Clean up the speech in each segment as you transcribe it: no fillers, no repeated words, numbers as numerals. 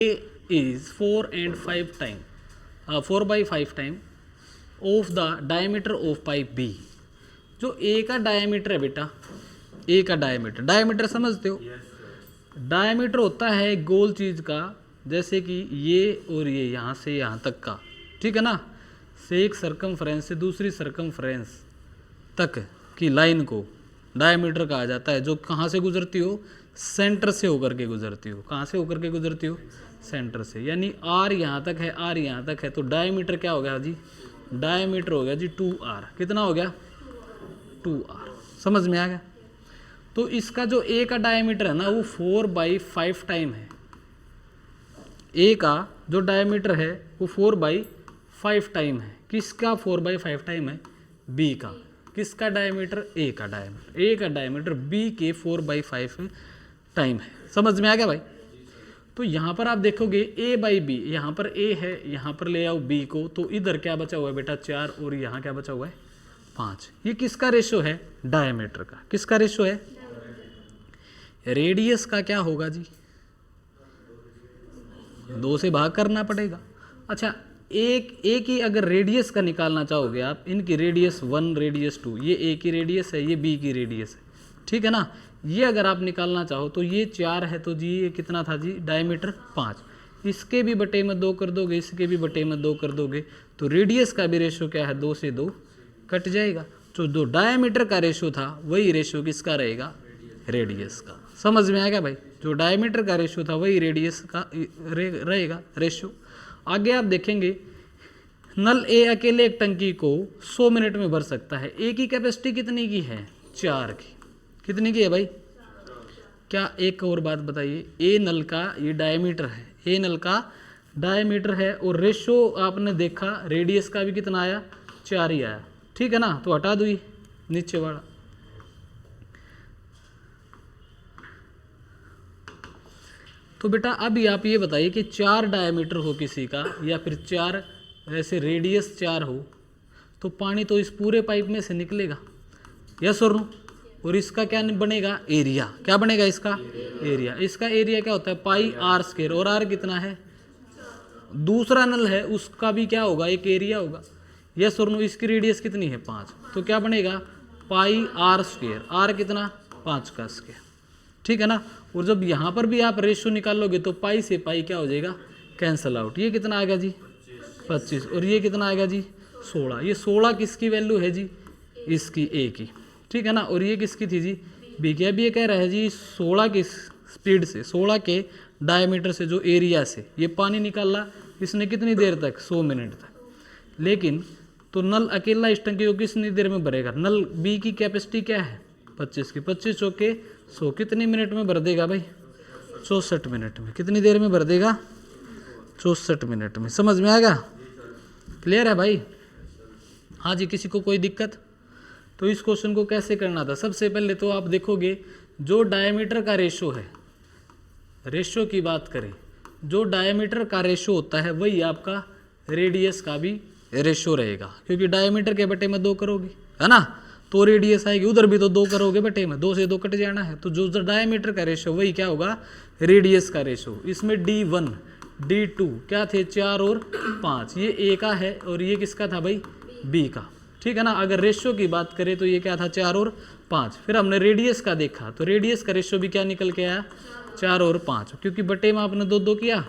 A is 4 and 5 time 4 by 5 time of the diameter of pipe B। जो A का diameter है बेटा, A का डायमीटर, डायमीटर समझते हो? डायमीटर होता है गोल चीज़ का, जैसे कि ये और ये यहाँ से यहाँ तक का, ठीक है ना, से एक सरकमफ्रेंस से दूसरी सरकमफ्रेंस तक की लाइन को डायमीटर कहा जाता है, जो कहाँ से गुजरती हो, सेंटर से होकर के गुजरती हो। कहाँ से होकर के गुजरती हो? सेंटर से। यानी आर यहाँ तक है, आर यहाँ तक है, तो डायमीटर क्या हो गया जी? डायमीटर हो गया जी 2r। कितना हो गया? 2r। समझ में आ गया? तो इसका जो ए का डायमीटर है ना वो 4/5 टाइम है। ए का जो डायमीटर है वो 4/5 टाइम है। किसका 4/5 टाइम है? बी का। किसका डायमीटर? ए का डायमीटर। ए का डायमीटर बी के 4/5 टाइम है। समझ में आ गया भाई? तो यहाँ पर आप देखोगे ए बाई बी, यहाँ पर ए है, यहाँ पर ले आओ बी को, तो इधर क्या बचा हुआ है बेटा? 4, और यहाँ क्या बचा हुआ है? 5। ये किसका रेशो है? डायमीटर का। किसका रेशो है? रेडियस का क्या होगा जी? 2 से भाग करना पड़ेगा। अच्छा, एक ही अगर रेडियस का निकालना चाहोगे आप, इनकी रेडियस 1, रेडियस 2, ये ए की रेडियस है, ये बी की रेडियस है, ठीक है ना। ये अगर आप निकालना चाहो तो ये 4 है, तो जी ये कितना था जी? डायमीटर 5। इसके भी बटे में 2 कर दोगे, इसके भी बटे में 2 कर दोगे, तो रेडियस का भी रेशो क्या है? 2 से 2 कट जाएगा। तो जो डायमीटर का रेशो था वही रेशो किसका रहेगा? रेडियस का। समझ में आ गया भाई? जो डायमीटर का रेशो था वही रेडियस का रहेगा रेशो। आगे आप देखेंगे, नल ए अकेले एक टंकी को 100 मिनट में भर सकता है। ए की कैपेसिटी कितनी की है? 4 की। कितनी की है भाई? क्या एक और बात बताइए, ए नल का ये डायमीटर है, ए नल का डायमीटर है, और रेशो आपने देखा रेडियस का भी कितना आया? 4 ही आया, ठीक है ना। तो हटा दो ये नीचे वाला। तो बेटा अभी आप ये बताइए कि 4 डायमीटर हो किसी का, या फिर 4 ऐसे रेडियस 4 हो, तो पानी तो इस पूरे पाइप में से निकलेगा, यस और नो? और इसका क्या बनेगा? एरिया। क्या बनेगा इसका? एरिया। इसका एरिया क्या होता है? पाई आर स्क्वायर, और आर कितना है? दूसरा नल है उसका भी क्या होगा? एक एरिया होगा, यस और नो? इसकी रेडियस कितनी है? 5, तो क्या बनेगा? पाई आर स्क्वायर। आर कितना? 5 का स्क्वायर, ठीक है ना। और जब यहाँ पर भी आप रेशो निकालोगे तो पाई से पाई क्या हो जाएगा? Cancel out. ये कितना आ गया जी? 25, और ये कितना आ गया जी? 16। ये 16 किसकी वैल्यू है जी? इसकी ए की, ठीक है ना। और ये किसकी थी जी? बी की। अभी ये कह रहा है जी 16 की स्पीड से, 16 के डायमीटर से, जो एरिया से ये पानी निकाला, इसने कितनी देर तक? 100 मिनट तक। लेकिन तो नल अकेला इस टंकी को कितनी देर में भरेगा? नल बी की कैपेसिटी क्या है? 25 की। 25 चौके 100, कितनी मिनट में भर देगा भाई? 64 मिनट में। कितनी देर में भर देगा? 64 मिनट में। समझ में आएगा? क्लियर है भाई? हाँ जी, किसी को कोई दिक्कत? तो इस क्वेश्चन को कैसे करना था? सबसे पहले तो आप देखोगे जो डायमीटर का रेशो है, रेशो की बात करें, जो डायमीटर का रेशो होता है वही आपका रेडियस का भी रेशो रहेगा, क्योंकि डायमीटर के बटे में 2 करोगे, है ना, तो रेडियस आएगी। उधर भी तो 2 करोगे बटे में, 2 से 2 कट जाना है। तो जो डायमीटर का रेशो वही क्या होगा? रेडियस का रेशो। इसमें D1 D2 क्या थे? 4 और 5। ये ए का है और ये किसका था भाई? बी का, ठीक है ना। अगर रेशो की बात करें तो ये क्या था? 4 और 5। फिर हमने रेडियस का देखा, तो रेडियस का रेशो भी क्या निकल के आया? 4 और 5, क्योंकि बटे में आपने 2 किया,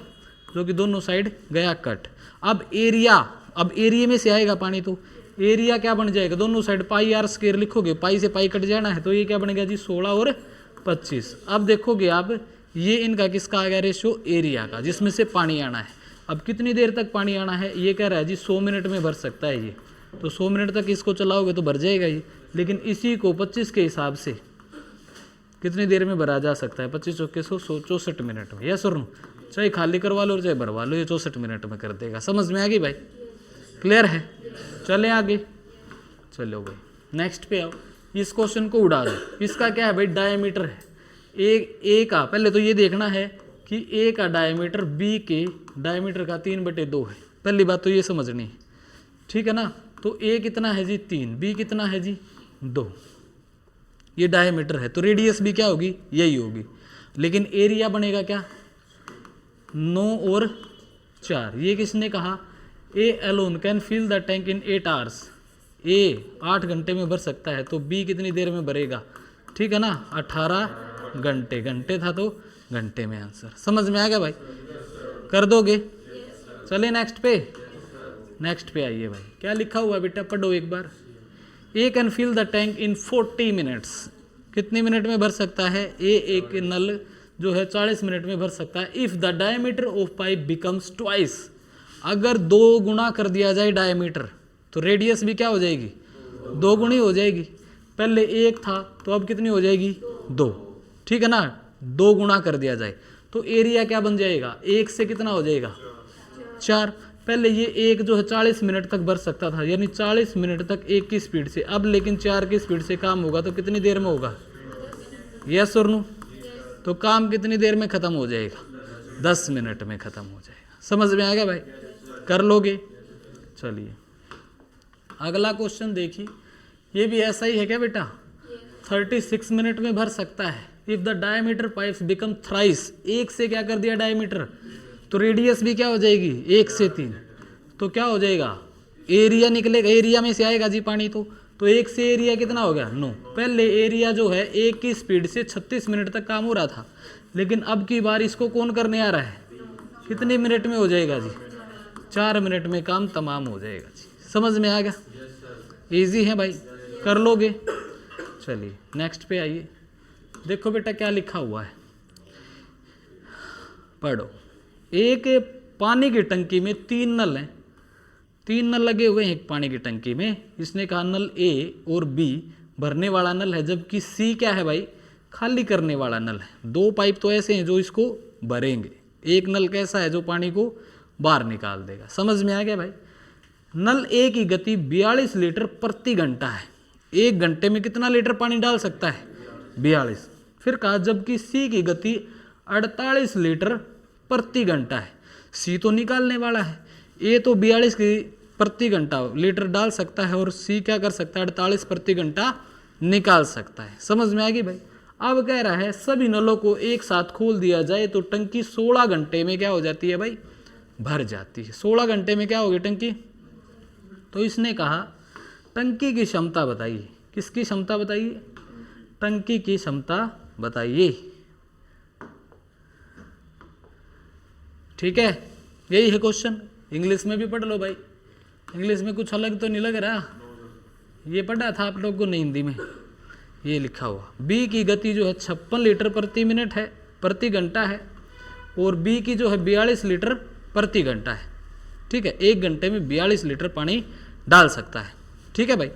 जो कि दोनों साइड गया कट। अब एरिया, अब एरिया में से आएगा पानी, तो एरिया क्या बन जाएगा? दोनों साइड पाई आर स्क्वायर लिखोगे, पाई से पाई कट जाना है, तो ये क्या बनेगा जी? 16 और 25। अब देखोगे आप, ये इनका किसका आ गया रेशो? एरिया का, जिसमें से पानी आना है। अब कितनी देर तक पानी आना है? ये कह रहा है जी 100 मिनट में भर सकता है ये, तो 100 मिनट तक इसको चलाओगे तो भर जाएगा ये। लेकिन इसी को 25 के हिसाब से कितनी देर में भरा जा सकता है? 25 चौके 100, 64 मिनट में, यस और नो? चाहे खाली करवा लो और चाहे भरवा लो, ये 64 मिनट में कर देगा। समझ में आ गई भाई? क्लियर है? चले आगे, चलो भाई नेक्स्ट पे आओ। इस क्वेश्चन को उड़ा दो। इसका क्या है भाई? डायमीटर है ए का। पहले तो ये देखना है कि ए का डायमीटर बी के डायमीटर का 3/2 है। पहली बात तो ये समझनी है, ठीक है ना। तो ए कितना है जी? 3, बी कितना है जी? 2। ये डायमीटर है, तो रेडियस भी क्या होगी? यही होगी। लेकिन एरिया बनेगा क्या? 9 और 4। ये किसने कहा? A alone can fill the tank in 8 hours. A 8 घंटे में भर सकता है, तो बी कितनी देर में भरेगा? ठीक है ना, 18 घंटे। घंटे था तो घंटे में आंसर। समझ में आ गया भाई? कर दोगे? चले नेक्स्ट पे। नेक्स्ट पे आइए भाई, क्या लिखा हुआ है बेटा, पढ़ो एक बार। A can fill the tank in 40 minutes. कितने मिनट में भर सकता है? ए एक नल जो है 40 मिनट में भर सकता है। If the diameter of pipe becomes twice, अगर 2 गुना कर दिया जाए डायमीटर, तो रेडियस भी क्या हो जाएगी? 2 गुनी हो जाएगी। पहले 1 था तो अब कितनी हो जाएगी? 2। ठीक है ना, 2 गुना कर दिया जाए तो एरिया क्या बन जाएगा? 1 से कितना हो जाएगा? 4। पहले ये 1 जो है 40 मिनट तक भर सकता था, यानी 40 मिनट तक 1 की स्पीड से। अब लेकिन 4 की स्पीड से काम होगा तो कितनी देर में होगा? यस और नो? तो काम कितनी देर में खत्म हो जाएगा? 10 मिनट में खत्म हो जाएगा। समझ में आ गया भाई? कर लोगे? चलिए अगला क्वेश्चन देखिए, ये भी ऐसा ही है क्या बेटा? 36 मिनट में भर सकता है। If the diameter pipes become thrice, 1 से क्या कर दिया डायमीटर, तो रेडियस भी क्या हो जाएगी? 1 से 3, तो क्या हो जाएगा? एरिया निकलेगा। एरिया में से आएगा जी पानी, तो 1 से एरिया कितना हो गया? 9। पहले एरिया जो है 1 की स्पीड से 36 मिनट तक काम हो रहा था, लेकिन अब की बार इसको कौन करने आ रहा है? कितने मिनट में हो जाएगा जी? 4 मिनट में काम तमाम हो जाएगा जी। समझ में आ गया? इजी है भाई, कर लोगे? चलिए नेक्स्ट पे आइए। देखो बेटा क्या लिखा हुआ है, पढ़ो। एक पानी की टंकी में 3 नल हैं, 3 नल लगे हुए हैं एक पानी की टंकी में। इसने कहा नल ए और बी भरने वाला नल है, जबकि सी क्या है भाई? खाली करने वाला नल है। 2 पाइप तो ऐसे हैं जो इसको भरेंगे, एक नल कैसा है जो पानी को बाहर निकाल देगा। समझ में आ गया भाई? नल ए की गति 42 लीटर प्रति घंटा है। 1 घंटे में कितना लीटर पानी डाल सकता है? 42। फिर कहा जबकि सी की गति 48 लीटर प्रति घंटा है। सी तो निकालने वाला है, ए तो 42 की प्रति घंटा लीटर डाल सकता है और सी क्या कर सकता है? 48 प्रति घंटा निकाल सकता है। समझ में आ गई भाई? अब कह रहा है सभी नलों को एक साथ खोल दिया जाए तो टंकी 16 घंटे में क्या हो जाती है भाई? भर जाती है। 16 घंटे में क्या होगी टंकी? तो इसने कहा टंकी की क्षमता बताइए। किसकी क्षमता बताइए? टंकी की क्षमता बताइए। ठीक है, यही है क्वेश्चन। इंग्लिश में भी पढ़ लो भाई, इंग्लिश में कुछ अलग तो नहीं लग रहा। ये पढ़ा था आप लोग को नहीं हिंदी में? ये लिखा हुआ बी की गति जो है 56 लीटर प्रति मिनट है, प्रति घंटा है, और बी की जो है 42 लीटर प्रति घंटा है। ठीक है, 1 घंटे में 42 लीटर पानी डाल सकता है। ठीक है भाई,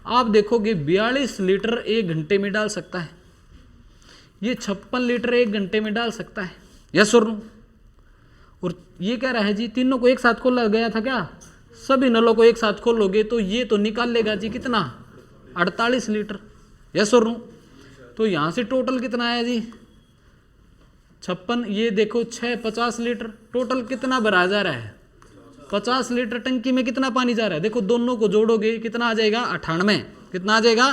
आप देखोगे 42 लीटर 1 घंटे में डाल सकता है, ये 56 लीटर 1 घंटे में डाल सकता है। यस और नो? और ये कह रहा है जी तीनों को एक साथ खोला गया था क्या? सभी नलों को एक साथ खोलोगे तो ये तो निकाल लेगा जी कितना? 48 लीटर। यस और नो? तो यहाँ से टोटल कितना आया जी? 56, ये देखो 6 50 लीटर, टोटल कितना भरा जा रहा है? 50 लीटर। टंकी में कितना पानी जा रहा है? देखो दोनों को जोड़ोगे कितना आ जाएगा? 98। कितना आ जाएगा?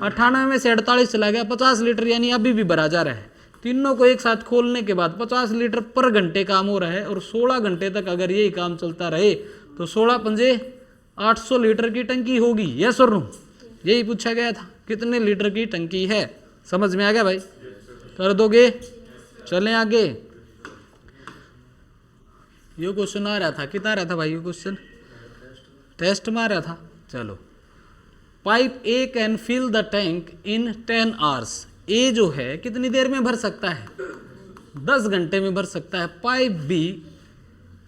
98 में से 48 चला गया, 50 लीटर, यानी अभी भी भरा जा रहा है। तीनों को एक साथ खोलने के बाद 50 लीटर पर घंटे काम हो रहा है, और 16 घंटे तक अगर यही काम चलता रहे तो 16 पंजे 800 लीटर की टंकी होगी। यस और नो? यही पूछा गया था, कितने लीटर की टंकी है। समझ में आ गया भाई? कर दोगे? चलें आगे। ये क्वेश्चन आ रहा था, कितना आ रहा था भाई? ये क्वेश्चन टेस्ट में आ रहा था। चलो, pipe A can fill the tank in 10 hours. A जो है कितनी देर में भर सकता है? 10 घंटे में भर सकता है। Pipe B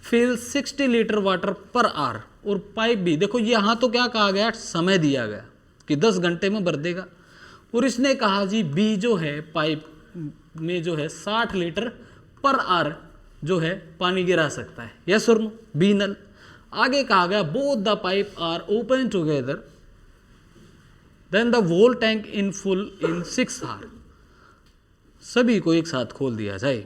fill 60 litre water per hour, और पाइप बी, देखो यहाँ तो क्या कहा गया? समय दिया गया कि 10 घंटे में भर देगा, और इसने कहा जी बी जो है पाइप में जो है 60 लीटर पर आवर जो है पानी गिरा सकता है। यस और नो? Be null. आगे कहा गया both the pipe are open together then the whole tank in full in 6 hour. सभी को एक साथ खोल दिया जाए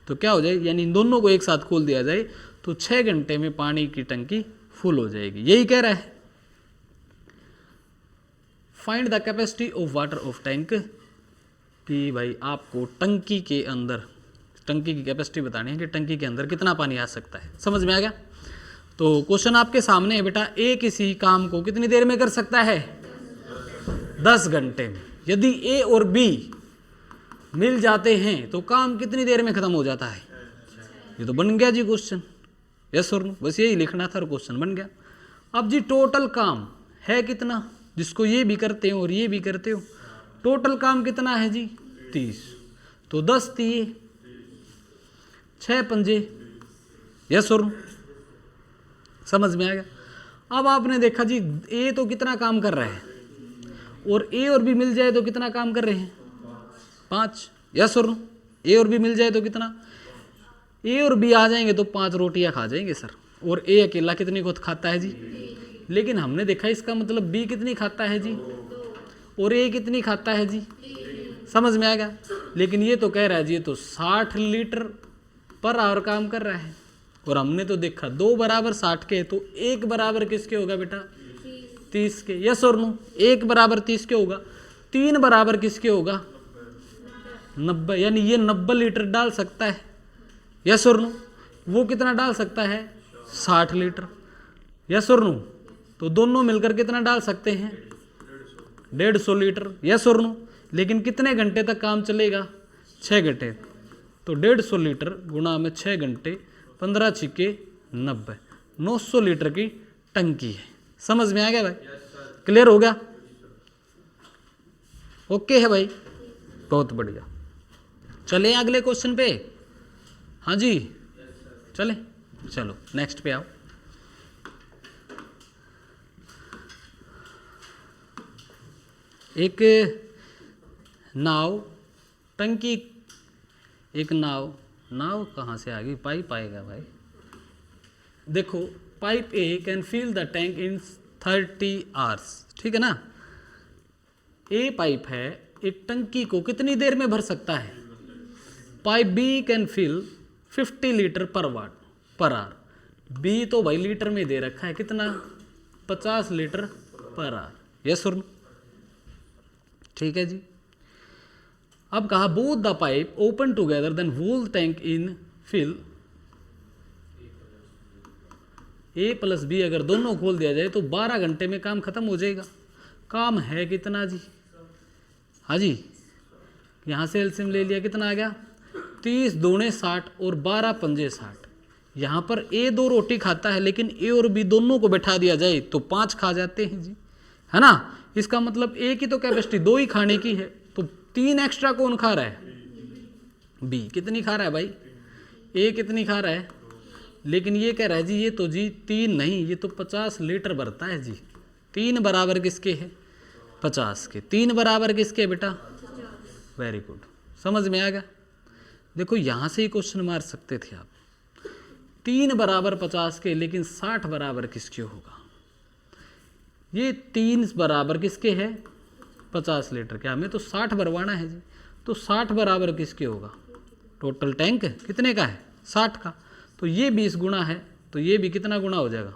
तो क्या हो जाए? यानी इन दोनों को एक साथ खोल दिया जाए तो 6 घंटे में पानी की टंकी फुल हो जाएगी। यही कह रहा है। Find the capacity of water of tank, कि भाई आपको टंकी के अंदर, टंकी की कैपेसिटी बतानी है कि टंकी के अंदर कितना पानी आ सकता है। समझ में आ गया? तो क्वेश्चन आपके सामने है बेटा, ए किसी काम को कितनी देर में कर सकता है? 10 घंटे में। यदि ए और बी मिल जाते हैं तो काम कितनी देर में खत्म हो जाता है? ये तो बन गया जी क्वेश्चन, यस और नो, बस यही लिखना था और क्वेश्चन बन गया। अब जी टोटल काम है कितना, जिसको ये भी करते हो और ये भी करते हो, टोटल काम कितना है जी? 30। तो 10 तिये 6 पंजे, यस और नो, समझ में आ गया? अब आपने देखा जी ए तो कितना काम कर रहा है और ए और बी मिल जाए तो कितना काम कर रहे हैं? 5, यस और नो। ए और बी मिल जाए तो कितना? ए और बी आ जाएंगे तो 5 रोटियां खा जाएंगे सर, और ए अकेला कितनी को खाता है जी? लेकिन हमने देखा इसका मतलब बी कितनी खाता है जी और ए कितनी खाता है जी? समझ में आ गया? लेकिन ये तो कह रहा है जी ये तो 60 लीटर पर आवर काम कर रहा है, और हमने तो देखा 2 बराबर 60 के, तो 1 बराबर किसके होगा बेटा? 30 के, यस और नो। 1 बराबर 30 के होगा, 3 बराबर किसके होगा? 90, यानी ये 90 लीटर डाल सकता है, यस और नो। वो कितना डाल सकता है? 60 लीटर, यस और नो। तो दोनों मिलकर कितना डाल सकते हैं? 150 लीटर, यस और नो। लेकिन कितने घंटे तक काम चलेगा? 6 घंटे। तो 150 लीटर गुणा में 6 घंटे, 15 छिके 90, 900 लीटर की टंकी है। समझ में आ गया भाई? क्लियर हो गया? ओके है भाई, बहुत बढ़िया। चले अगले क्वेश्चन पे। हाँ जी चले, चलो नेक्स्ट पे आओ। एक नाव टंकी, एक नाव कहाँ से आ गई? पाइप आएगा भाई। देखो pipe A can fill the tank in 30 hours, ठीक है ना? ए पाइप है, एक टंकी को कितनी देर में भर सकता है? Pipe B can fill 50 litre per hour. B तो भाई लीटर में दे रखा है, कितना? 50 लीटर पर आवर, यस और नो, ठीक है जी। अब कहा both the pipe open together then whole tank in fill A plus B, अगर दोनों खोल दिया जाए तो 12 घंटे में काम खत्म हो जाएगा। काम है कितना जी? हाँ जी, यहाँ से एलसीएम ले लिया, कितना आ गया? 30 दूने 60 और 12 पंजे 60। यहाँ पर ए 2 रोटी खाता है, लेकिन ए और बी दोनों को बैठा दिया जाए तो 5 खा जाते हैं जी, है ना? इसका मतलब ए की तो कैपेसिटी 2 ही खाने की है, तो 3 एक्स्ट्रा कौन खा रहा है? बी। कितनी खा रहा है भाई? ए कितनी खा रहा है? लेकिन ये कह रहा है जी ये तो जी 3 नहीं, ये तो 50 लीटर भरता है जी। 3 बराबर किसके है? 50 के। 3 बराबर किसके बेटा? वेरी गुड, समझ में आ गया? देखो यहाँ से ही क्वेश्चन मार सकते थे आप। 3 बराबर 50 के, लेकिन 60 बराबर किसके होगा? ये 3 बराबर किसके है? 50 लीटर के। हमें तो 60 भरवाना है जी, तो 60 बराबर किसके होगा? टोटल टैंक कितने का है? 60 का। तो ये 20 गुना है, तो ये भी कितना गुना हो जाएगा?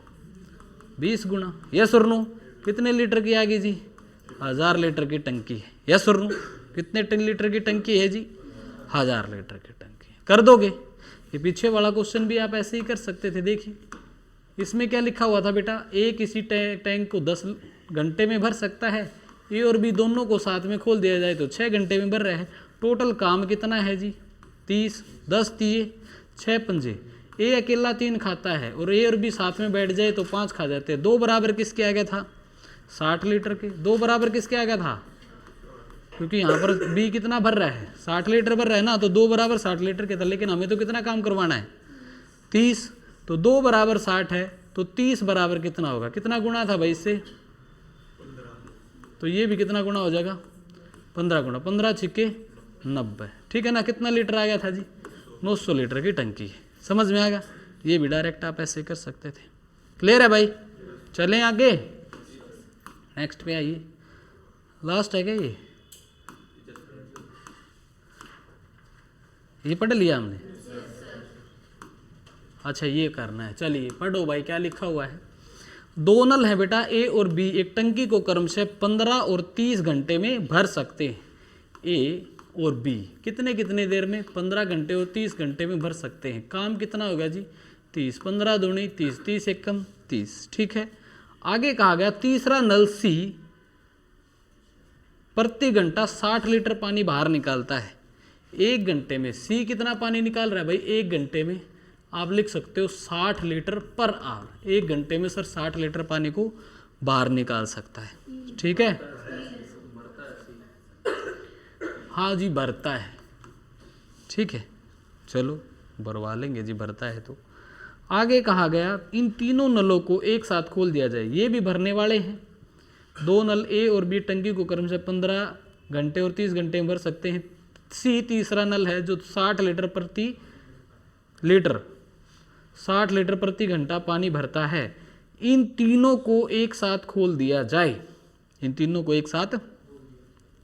20 गुना, यस और नो। कितने लीटर की आ गई जी? 1000 लीटर की टंकी है, यस और नो। कितने लीटर की टंकी है जी? 1000 लीटर की टंकी। कर दोगे? ये पीछे वाला क्वेश्चन भी आप ऐसे ही कर सकते थे। देखिए इसमें क्या लिखा हुआ था बेटा? ए किसी टैंक को 10 घंटे में भर सकता है, ए और बी दोनों को साथ में खोल दिया जाए तो 6 घंटे में भर रहे हैं। टोटल काम कितना है जी? 30, 10 तिये 6 पंजे। ए अकेला 3 खाता है और ए और बी साथ में बैठ जाए तो 5 खा जाते हैं। 2 बराबर किसके आ गया था? 60 लीटर के। 2 बराबर किसके आ गया था? क्योंकि यहाँ पर बी कितना भर रहा है? 60 लीटर भर रहा है ना, तो 2 बराबर 60 लीटर के था। लेकिन हमें तो कितना काम करवाना है? 30। तो 2 बराबर 60 है, तो 30 बराबर कितना होगा? कितना गुना था भाई इससे? तो ये भी कितना गुना हो जाएगा? 15 गुना। 15 छिके 90, ठीक है ना? कितना लीटर आ गया था जी? 900 लीटर की टंकी है। समझ में आ गया? ये भी डायरेक्ट आप ऐसे कर सकते थे। क्लियर है भाई? चलें आगे, नेक्स्ट पे आइए। लास्ट है क्या ये पढ़ लिया हमने? अच्छा ये करना है, चलिए पढ़ो भाई क्या लिखा हुआ है। 2 नल है बेटा ए और बी, एक टंकी को क्रमशः 15 और 30 घंटे में भर सकते हैं। ए और बी कितने कितने देर में, 15 घंटे और 30 घंटे में भर सकते हैं। काम कितना होगा जी 30, 15 दूनी 30, 30 एकम 30, ठीक है। आगे कहा गया तीसरा नल सी प्रति घंटा 60 लीटर पानी बाहर निकालता है। 1 घंटे में सी कितना पानी निकाल रहा है भाई, 1 घंटे में आप लिख सकते हो 60 लीटर पर आवर। 1 घंटे में सर 60 लीटर पानी को बाहर निकाल सकता है, ठीक है। हाँ जी भरता है, ठीक है, चलो भरवा लेंगे जी, भरता है तो। आगे कहा गया इन तीनों नलों को एक साथ खोल दिया जाए। ये भी भरने वाले हैं, 2 नल ए और बी टंकी को क्रम से 15 घंटे और 30 घंटे में भर सकते हैं। सी तीसरा नल है जो 60 लीटर प्रति घंटा पानी भरता है। इन तीनों को एक साथ खोल दिया जाए, इन तीनों को एक साथ,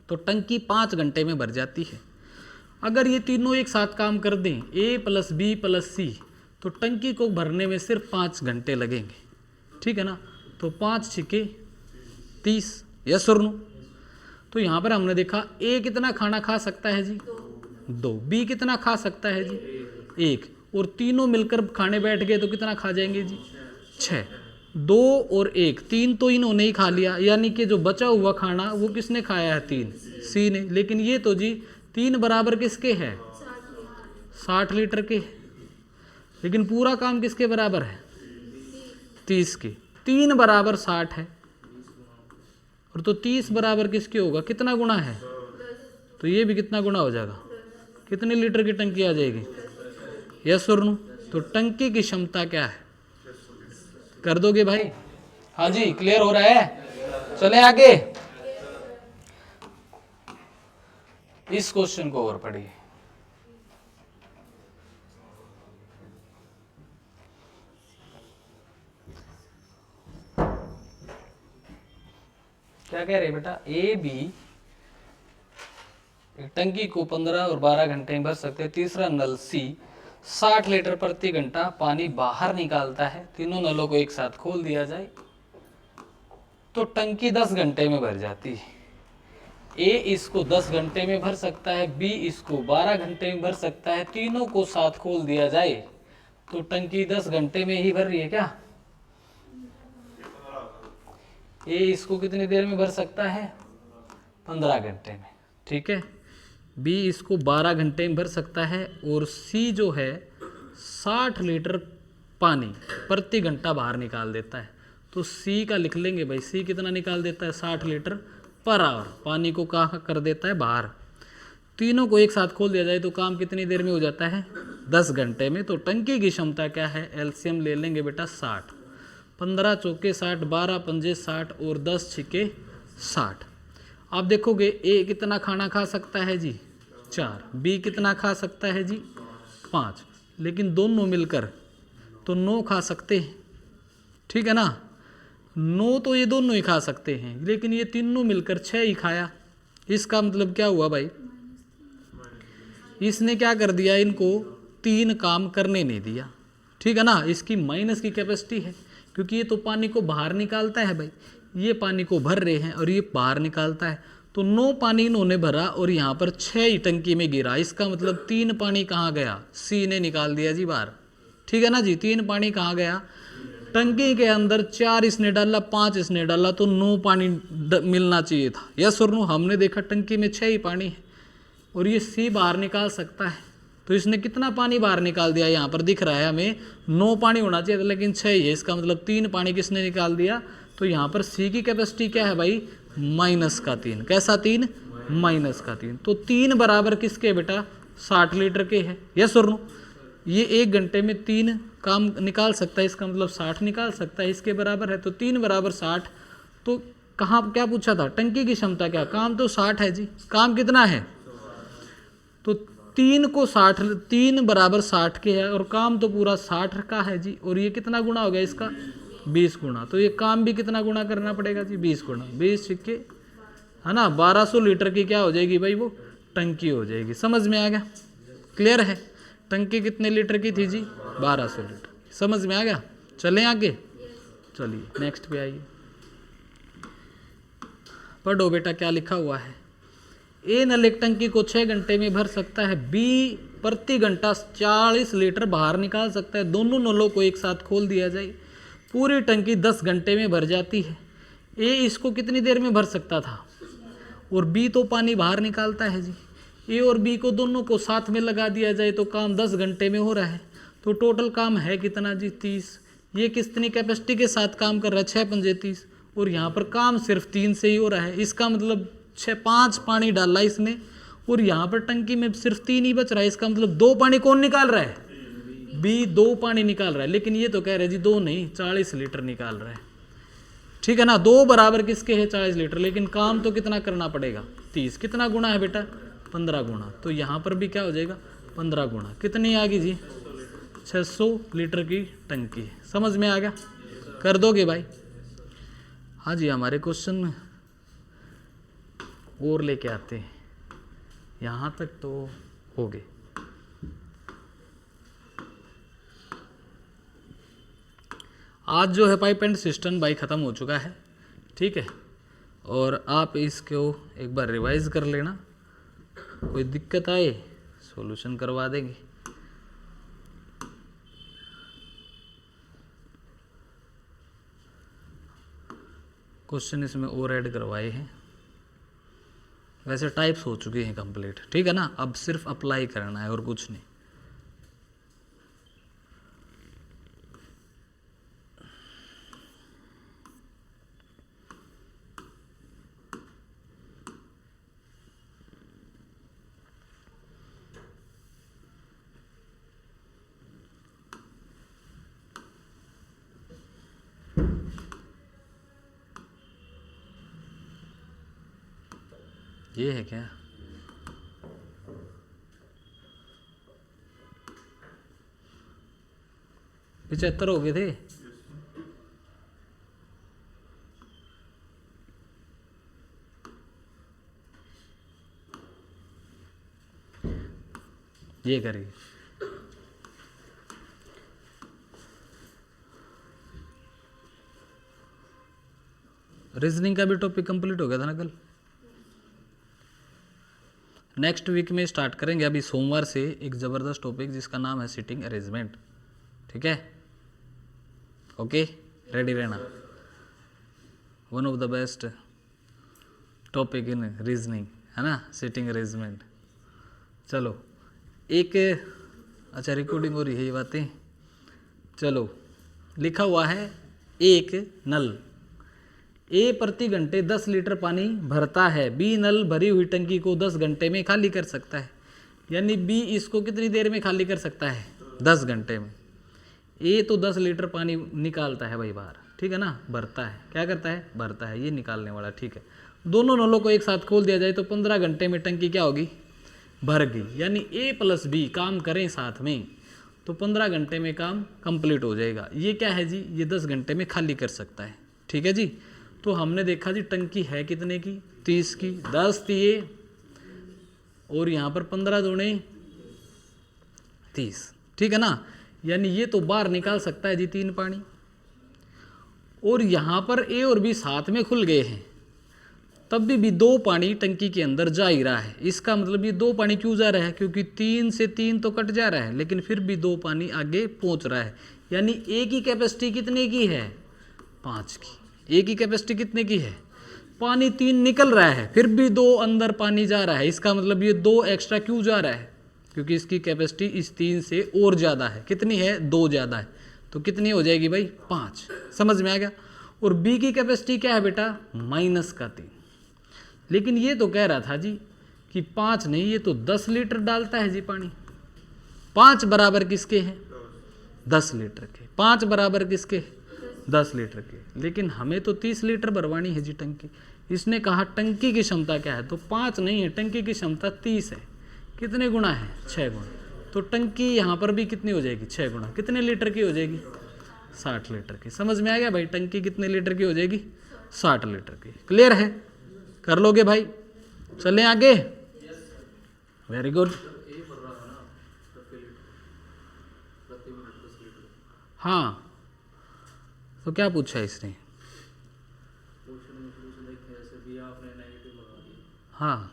तो टंकी 5 घंटे में भर जाती है। अगर ये तीनों एक साथ काम कर दें, ए प्लस बी प्लस सी, तो टंकी को भरने में सिर्फ 5 घंटे लगेंगे, ठीक है ना। तो 5 छिके 30, यस और नो। तो यहाँ पर हमने देखा ए कितना खाना खा सकता है जी 2, बी कितना खा सकता है जी 1, और तीनों मिलकर खाने बैठ गए तो कितना खा जाएंगे जी 6। 2 और 1, 3 तो इन्होंने ही खा लिया, यानी कि जो बचा हुआ खाना वो किसने खाया है 3, सी ने। लेकिन ये तो जी 3 बराबर किसके है 60 लीटर के, लेकिन पूरा काम किसके बराबर है 30 के। 3 बराबर 60 है, और तो 30 बराबर किसके होगा, कितना गुना है, तो ये भी कितना गुना हो जाएगा, कितने लीटर की टंकी आ जाएगी, यस और नो। तो टंकी की क्षमता क्या है, कर दोगे भाई, हाँ जी क्लियर हो रहा है। चले आगे, इस क्वेश्चन को और पढ़िए। क्या कह रहे बेटा, ए बी टंकी को 15 और 12 घंटे में भर सकते हैं। तीसरा नल सी 60 लीटर प्रति घंटा पानी बाहर निकालता है। तीनों नलों को एक साथ खोल दिया जाए तो टंकी 10 घंटे में भर जाती है। ए इसको 10 घंटे में भर सकता है, बी इसको 12 घंटे में भर सकता है। तीनों को साथ खोल दिया जाए तो टंकी 10 घंटे में ही भर रही है क्या, ए इसको कितनी देर में भर सकता है 15 घंटे में, ठीक है। बी इसको 12 घंटे में भर सकता है, और सी जो है 60 लीटर पानी प्रति घंटा बाहर निकाल देता है। तो सी का लिख लेंगे भाई, सी कितना निकाल देता है 60 लीटर पर आवर, पानी को कहाँ कर देता है बाहर। तीनों को एक साथ खोल दिया जाए तो काम कितनी देर में हो जाता है 10 घंटे में। तो टंकी की क्षमता क्या है, एलसीएम ले लेंगे बेटा 60, 15 चौके 60, 12 पंजे 60 और 10 छिके 60। आप देखोगे ए कितना खाना खा सकता है जी 4, बी कितना खा सकता है जी 5, लेकिन दोनों मिलकर तो 9 खा सकते हैं, ठीक है ना। 9 तो ये दोनों ही खा सकते हैं, लेकिन ये तीनों मिलकर 6 ही खाया। इसका मतलब क्या हुआ भाई, इसने क्या कर दिया, इनको 3 काम करने नहीं दिया, ठीक है ना। इसकी माइनस की कैपेसिटी है, क्योंकि ये तो पानी को बाहर निकालता है भाई, ये पानी को भर रहे हैं और ये बाहर निकालता है। तो 9 पानी इन्होंने भरा और यहाँ पर 6 ही टंकी में गिरा। इसका मतलब 3 पानी कहाँ गया, सी ने निकाल दिया जी बाहर, ठीक है ना जी। 3 पानी कहाँ गया, टंकी के अंदर 4 इसने डाला, 5 इसने डाला, तो 9 पानी मिलना चाहिए था, यस और नो। हमने देखा टंकी में 6 ही पानी है और ये सी बाहर निकाल सकता है, तो इसने कितना पानी बाहर निकाल दिया, यहाँ पर दिख रहा है हमें 9 पानी होना चाहिए था, लेकिन 6 ही है। इसका मतलब 3 पानी किसने निकाल दिया। तो यहाँ पर सी की कैपेसिटी क्या है भाई, -3। कैसा 3, -3। तो 3 बराबर किसके बेटा 60 लीटर के है, यस और नो। ये 1 घंटे में 3 काम निकाल सकता है, इसका मतलब 60 निकाल सकता है, इसके बराबर है। तो 3 बराबर 60। तो कहाँ क्या पूछा था, टंकी की क्षमता क्या, काम तो 60 है जी, काम कितना है, तो 3 को 60, 3 बराबर 60 के है और काम तो पूरा 60 का है जी। और ये कितना गुना हो गया इसका 20 गुना। तो ये काम भी कितना गुना करना पड़ेगा जी 20 गुना, 20 छिक्के है ना 1200 लीटर की क्या हो जाएगी भाई, वो टंकी हो जाएगी। समझ में आ गया, क्लियर है। टंकी कितने लीटर की थी जी 1200 लीटर, समझ में आ गया। चलें आगे, चलिए नेक्स्ट पे आइए, पढ़ो बेटा क्या लिखा हुआ है। ए नल एक टंकी को 6 घंटे में भर सकता है, बी प्रति घंटा 40 लीटर बाहर निकाल सकता है। दोनों नलों को एक साथ खोल दिया जाए, पूरी टंकी 10 घंटे में भर जाती है। ए इसको कितनी देर में भर सकता था, और बी तो पानी बाहर निकालता है जी। ए और बी को दोनों को साथ में लगा दिया जाए तो काम 10 घंटे में हो रहा है। तो टोटल काम है कितना जी, 30। ये कितनी कैपेसिटी के साथ काम कर रहा है, 6 पंजे 30, और यहाँ पर काम सिर्फ 3 से ही हो रहा है। इसका मतलब 5 पानी डाला इसने, और यहाँ पर टंकी में सिर्फ 3 ही बच रहा है। इसका मतलब 2 पानी कौन निकाल रहा है, बी 2 पानी निकाल रहा है। लेकिन ये तो कह रहे जी 2 नहीं 40 लीटर निकाल रहा है, ठीक है ना। 2 बराबर किसके है, 40 लीटर, लेकिन काम तो कितना करना पड़ेगा, 30। कितना गुना है बेटा, 15 गुना। तो यहाँ पर भी क्या हो जाएगा, 15 गुना। कितनी आ गई जी, 600 लीटर की टंकी। समझ में आ गया, कर दोगे भाई। हाँ जी, हमारे क्वेश्चन और लेके आते हैं, यहाँ तक तो हो गए। आज जो है पाइप एंड सिस्टम भाई ख़त्म हो चुका है, ठीक है। और आप इसको एक बार रिवाइज कर लेना, कोई दिक्कत आए सॉल्यूशन करवा देंगे। क्वेश्चन इसमें और ऐड करवाए हैं, वैसे टाइप्स हो चुके हैं कंप्लीट, ठीक है ना। अब सिर्फ अप्लाई करना है और कुछ नहीं। ये है क्या, पिछहत्तर हो गए थे। ये करिए, रीजनिंग का भी टॉपिक कंप्लीट हो गया था ना कल। नेक्स्ट वीक में स्टार्ट करेंगे, अभी सोमवार से एक ज़बरदस्त टॉपिक जिसका नाम है सीटिंग अरेंजमेंट, ठीक है। ओके, रेडी रहना। One of the best topic in reasoning है ना, सीटिंग अरेंजमेंट। चलो एक, अच्छा रिकॉर्डिंग हो रही है ये बातें। चलो, लिखा हुआ है एक नल ए प्रति घंटे 10 लीटर पानी भरता है, बी नल भरी हुई टंकी को 10 घंटे में खाली कर सकता है। यानी बी इसको कितनी देर में खाली कर सकता है, 10 घंटे में। ए तो 10 लीटर पानी निकालता है भाई बाहर, ठीक है ना, भरता है। क्या करता है, भरता है, ये निकालने वाला, ठीक है। दोनों नलों को एक साथ खोल दिया जाए तो 15 घंटे में टंकी क्या होगी, भर गई। यानी ए प्लस बी काम करें साथ में तो 15 घंटे में काम कंप्लीट हो जाएगा। ये क्या है जी, ये 10 घंटे में खाली कर सकता है, ठीक है जी। तो हमने देखा जी टंकी है कितने की, 30 की, 10 थी ये, और यहाँ पर 15 दूने 30, ठीक है ना। यानी ये तो बाहर निकाल सकता है जी 3 पानी, और यहाँ पर ए और बी साथ में खुल गए हैं, तब भी 2 पानी टंकी के अंदर जा ही रहा है। इसका मतलब ये 2 पानी क्यों जा रहा है, क्योंकि 3 से 3 तो कट जा रहा है, लेकिन फिर भी 2 पानी आगे पहुँच रहा है। यानी ए की कैपेसिटी कितने की है, 5 की। ए की कैपेसिटी कितने की है, पानी 3 निकल रहा है, फिर भी 2 अंदर पानी जा रहा है। इसका मतलब ये 2 एक्स्ट्रा क्यों जा रहा है, क्योंकि इसकी कैपेसिटी इस 3 से और ज़्यादा है। कितनी है, 2 ज़्यादा है, तो कितनी हो जाएगी भाई, 5। समझ में आ गया। और बी की कैपेसिटी क्या है बेटा, -3। लेकिन ये तो कह रहा था जी कि 5 नहीं, ये तो 10 लीटर डालता है जी पानी। 5 बराबर किसके हैं, 10 लीटर के। 5 बराबर किसके, 10 लीटर के। लेकिन हमें तो 30 लीटर भरवानी है जी टंकी। इसने कहा टंकी की क्षमता क्या है, तो 5 नहीं है, टंकी की क्षमता 30 है। कितने गुना है, 6 गुना। तो टंकी यहाँ पर भी कितनी हो जाएगी, 6 गुना। कितने लीटर की हो जाएगी, 60 लीटर की। समझ में आ गया भाई, टंकी कितने लीटर की हो जाएगी, 60 लीटर की। क्लियर है, कर लोगे भाई। चलें आगे, वेरी गुड। हाँ, तो क्या पूछा इसने, हाँ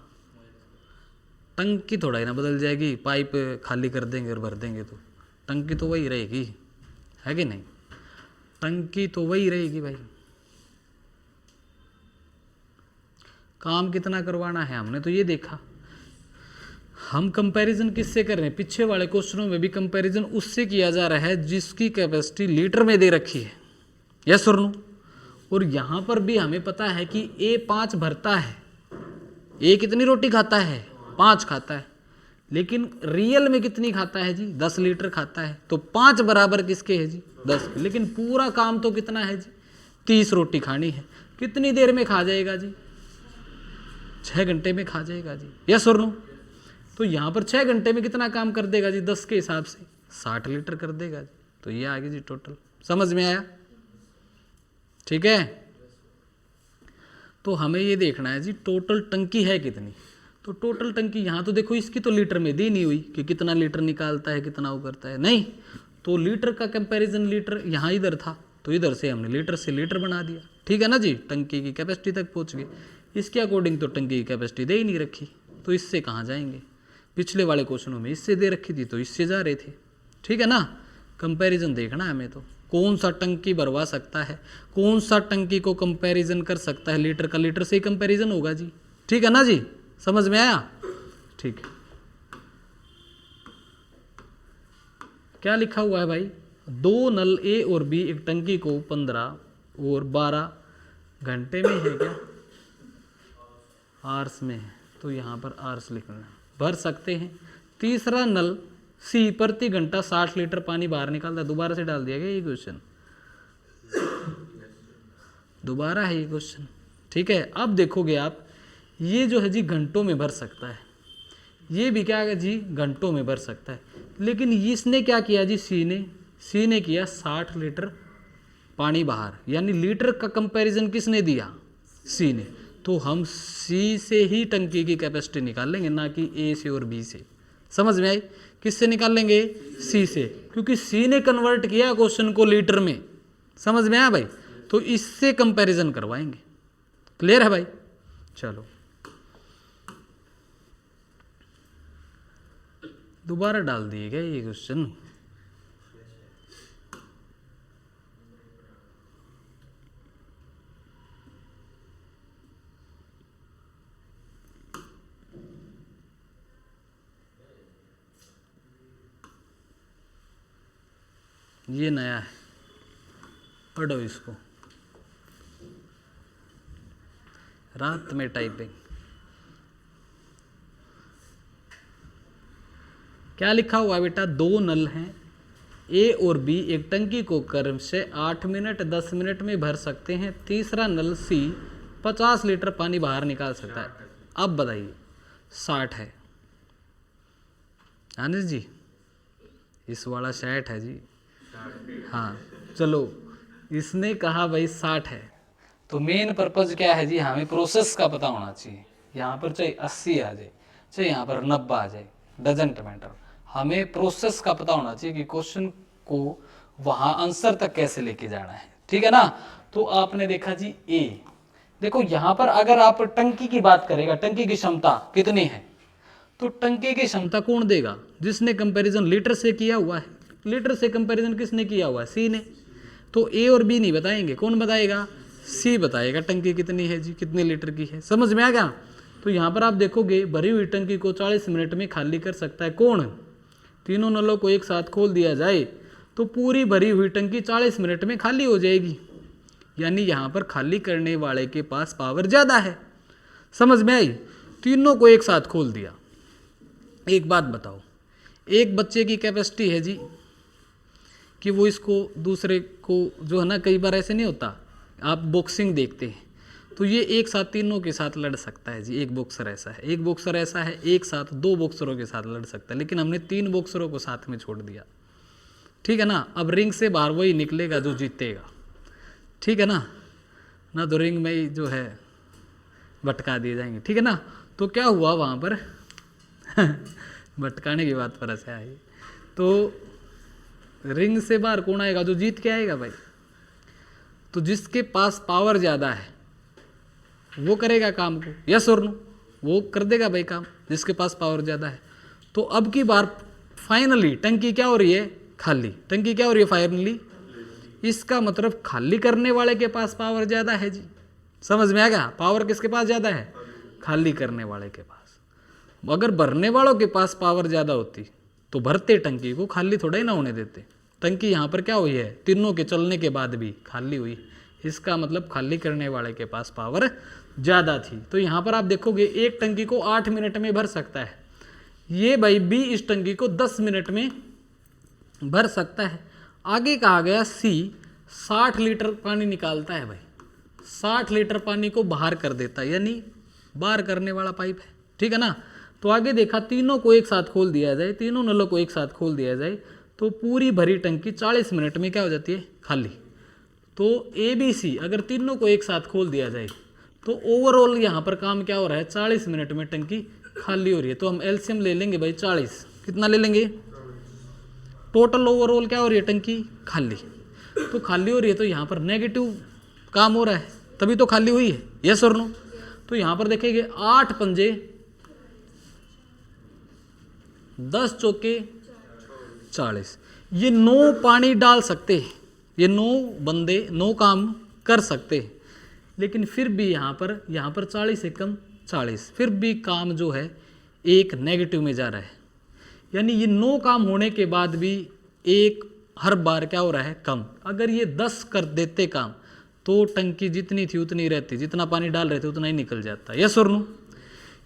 टंकी थोड़ा ही ना बदल जाएगी, पाइप खाली कर देंगे और भर देंगे तो टंकी तो वही रहेगी, है कि नहीं? टंकी तो वही रहेगी भाई। काम कितना करवाना है हमने तो ये देखा। हम कंपैरिजन किससे कर रहे हैं? पीछे वाले क्वेश्चनों में भी कंपैरिजन उससे किया जा रहा है जिसकी कैपेसिटी लीटर में दे रखी है, यस और नो। और यहाँ पर भी हमें पता है कि ए 5 भरता है। ए कितनी रोटी खाता है? 5 खाता है। लेकिन रियल में कितनी खाता है जी? 10 लीटर खाता है। तो 5 बराबर किसके है जी? 10 के। लेकिन पूरा काम तो कितना है जी? 30 रोटी खानी है। कितनी देर में खा जाएगा जी? 6 घंटे में खा जाएगा जी, यस और नो। तो यहाँ पर 6 घंटे में कितना काम कर देगा जी? 10 के हिसाब से 60 लीटर कर देगा जी। तो ये आ गया जी टोटल। समझ में आया? ठीक है। तो हमें ये देखना है जी टोटल टंकी है कितनी। तो टोटल टंकी यहाँ तो देखो इसकी तो लीटर में दी नहीं हुई कि कितना लीटर निकालता है, कितना वो करता है, नहीं। तो लीटर का कंपैरिजन लीटर यहाँ इधर था, तो इधर से हमने लीटर से लीटर बना दिया, ठीक है ना जी। टंकी की कैपेसिटी तक पहुँच गए। इसके अकॉर्डिंग तो टंकी की कैपेसिटी दे ही नहीं रखी, तो इससे कहाँ जाएंगे? पिछले वाले क्वेश्चनों में इससे दे रखी थी तो इससे जा रहे थे, ठीक है ना। कंपैरिजन देखना है हमें, तो कौन सा टंकी भरवा सकता है, कौन सा टंकी को कंपैरिजन कर सकता है। लीटर का लीटर से ही कंपैरिजन होगा जी, ठीक है ना जी। समझ में आया? ठीक है। क्या लिखा हुआ है भाई? 2 नल ए और बी एक टंकी को 15 और 12 घंटे में है क्या? आर्स में है, तो यहाँ पर आर्स लिखना, भर सकते हैं। तीसरा नल सी प्रति घंटा 60 लीटर पानी बाहर निकालता है। दोबारा से डाल दिया गया ये क्वेश्चन, दोबारा है ये क्वेश्चन, ठीक है। अब देखोगे आप, ये जो है जी घंटों में भर सकता है, ये भी क्या है जी घंटों में भर सकता है। लेकिन इसने क्या किया जी? सी ने किया 60 लीटर पानी बाहर, यानी लीटर का कंपैरिजन किसने दिया? सी ने। तो हम सी से ही टंकी की कैपेसिटी निकालेंगे, ना कि ए से और बी से। समझ में आई? किससे निकालेंगे? सी से, क्योंकि सी ने कन्वर्ट किया क्वेश्चन को लीटर में। समझ में आया भाई? तो इससे कंपैरिजन करवाएंगे। क्लियर है भाई? चलो दोबारा डाल दिए गए ये क्वेश्चन। ये नया है, पढ़ो इसको। रात में टाइपिंग क्या लिखा हुआ है बेटा? 2 नल हैं ए और बी एक टंकी को क्रम से 8 मिनट 10 मिनट में भर सकते हैं। तीसरा नल सी 50 लीटर पानी बाहर निकाल सकता है। अब बताइए 60 है आनिस जी, इस वाला 60 है जी। हाँ चलो, इसने कहा भाई 60 है, तो मेन पर्पज क्या है जी? हमें प्रोसेस का पता होना चाहिए। यहाँ पर चाहे 80 आ जाए, चाहे यहाँ पर 90 आ जाए, डजेंट मैटर। हमें प्रोसेस का पता होना चाहिए कि क्वेश्चन को वहां आंसर तक कैसे लेके जाना है, ठीक है ना। तो आपने देखा जी ए, देखो यहाँ पर अगर आप टंकी की बात करेगा, टंकी की क्षमता कितनी है, तो टंकी की क्षमता कौन देगा? जिसने कंपैरिजन लीटर से किया हुआ है। लीटर से कंपैरिजन किसने किया हुआ है? सी ने। तो ए और बी नहीं बताएंगे, कौन बताएगा? सी बताएगा टंकी कितनी है जी, कितने लीटर की है। समझ में आ गया? तो यहाँ पर आप देखोगे भरी हुई टंकी को 40 मिनट में खाली कर सकता है कौन? तीनों नलों को एक साथ खोल दिया जाए तो पूरी भरी हुई टंकी 40 मिनट में खाली हो जाएगी, यानी यहाँ पर खाली करने वाले के पास पावर ज़्यादा है। समझ में आई? तीनों को एक साथ खोल दिया। एक बात बताओ, एक बच्चे की कैपेसिटी है जी कि वो इसको दूसरे को, जो है ना, कई बार ऐसे नहीं होता, आप बॉक्सिंग देखते हैं तो ये एक साथ तीनों के साथ लड़ सकता है जी। एक बॉक्सर ऐसा है, एक बॉक्सर ऐसा है, एक साथ 2 बॉक्सरों के साथ लड़ सकता है, लेकिन हमने 3 बॉक्सरों को साथ में छोड़ दिया, ठीक है ना। अब रिंग से बाहर वही निकलेगा जो जीतेगा, ठीक है ना तो रिंग में ही जो है भटका दिए जाएंगे, ठीक है ना। तो क्या हुआ वहाँ पर भटकाने की बात पर ऐसे आई, तो रिंग से बाहर कौन आएगा? जो जीत के आएगा भाई। तो जिसके पास पावर ज़्यादा है वो करेगा काम को, यस और नो, वो कर देगा भाई काम। जिसके पास पावर ज़्यादा है। तो अब की बार फाइनली टंकी क्या हो रही है, खाली। टंकी क्या हो रही है फाइनली, इसका मतलब खाली करने वाले के पास पावर ज़्यादा है जी। समझ में आ गया, पावर किसके पास ज़्यादा है, खाली करने वाले के पास। अगर भरने वालों के पास पावर ज़्यादा होती तो भरते टंकी को, खाली थोड़ा ही ना होने देते। टंकी यहाँ पर क्या हुई है, तीनों के चलने के बाद भी खाली हुई, इसका मतलब खाली करने वाले के पास पावर ज़्यादा थी। तो यहाँ पर आप देखोगे एक टंकी को 8 मिनट में भर सकता है, ये भाई बी इस टंकी को 10 मिनट में भर सकता है। आगे कहा गया सी 60 लीटर पानी निकालता है भाई, 60 लीटर पानी को बाहर कर देता है, यानी बाहर करने वाला पाइप है, ठीक है ना। तो आगे देखा तीनों को एक साथ खोल दिया जाए, तीनों नलों को एक साथ खोल दिया जाए तो पूरी भरी टंकी 40 मिनट में क्या हो जाती है, खाली। तो ए बी सी अगर तीनों को एक साथ खोल दिया जाए तो ओवरऑल यहाँ पर काम क्या हो रहा है, 40 मिनट में टंकी खाली हो रही है। तो हम एलसीएम ले लेंगे भाई 40, कितना ले लेंगे, टोटल ओवरऑल क्या हो रही है, टंकी खाली। तो खाली हो रही है तो यहाँ पर नेगेटिव काम हो रहा है, तभी तो खाली हुई है, यस और नो। तो यहाँ पर देखेंगे 8 पंजे 10 चौके 40, ये 9 पानी डाल सकते हैं, ये 9 बंदे 9 काम कर सकते हैं। लेकिन फिर भी यहाँ पर 40 से कम 40, फिर भी काम जो है एक नेगेटिव में जा रहा है, यानी ये 9 काम होने के बाद भी एक हर बार क्या हो रहा है, कम। अगर ये 10 कर देते काम तो टंकी जितनी थी उतनी रहती, जितना पानी डाल रहे थे उतना ही निकल जाता, यस और नो।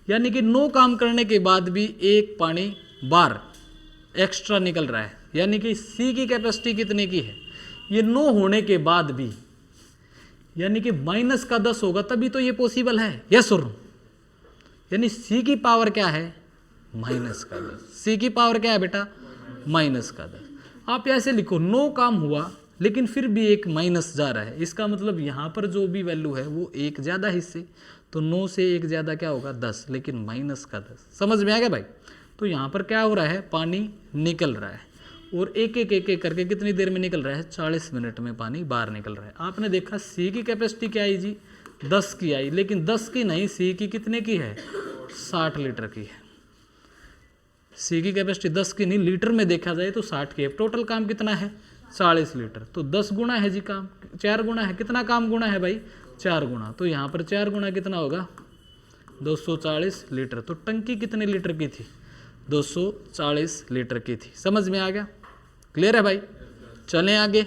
यानी कि 9 काम करने के बाद भी एक पानी बार एक्स्ट्रा निकल रहा है, यानी कि सी की कैपेसिटी कितने की है, ये 9 होने के बाद भी, यानी कि माइनस का 10 होगा तभी तो ये पॉसिबल है, यस और नो। यानी सी की पावर क्या है, माइनस का 10। सी की पावर क्या है बेटा, माइनस का 10। आप ऐसे लिखो 9 काम हुआ लेकिन फिर भी एक माइनस जा रहा है, इसका मतलब यहाँ पर जो भी वैल्यू है वो एक ज़्यादा हिस्से, तो 9 से एक ज़्यादा क्या होगा, 10, लेकिन माइनस का 10। समझ में आ गया भाई। तो यहाँ पर क्या हो रहा है, पानी निकल रहा है और एक एक करके कितनी देर में निकल रहा है, 40 मिनट में पानी बाहर निकल रहा है। आपने देखा सी की कैपेसिटी क्या आई जी, 10 की आई, लेकिन 10 की नहीं, सी की कितने की है, 60 लीटर की है। सी की कैपेसिटी 10 की नहीं, लीटर में देखा जाए तो 60 की है। टोटल काम कितना है, 40 लीटर। तो 10 गुना है जी काम, 4 गुना है, कितना काम गुना है भाई, 4 गुना। तो यहाँ पर 4 गुना कितना होगा, 240 लीटर। तो टंकी कितने लीटर की थी, 240 लीटर की थी। समझ में आ गया, क्लियर है भाई। चलें आगे,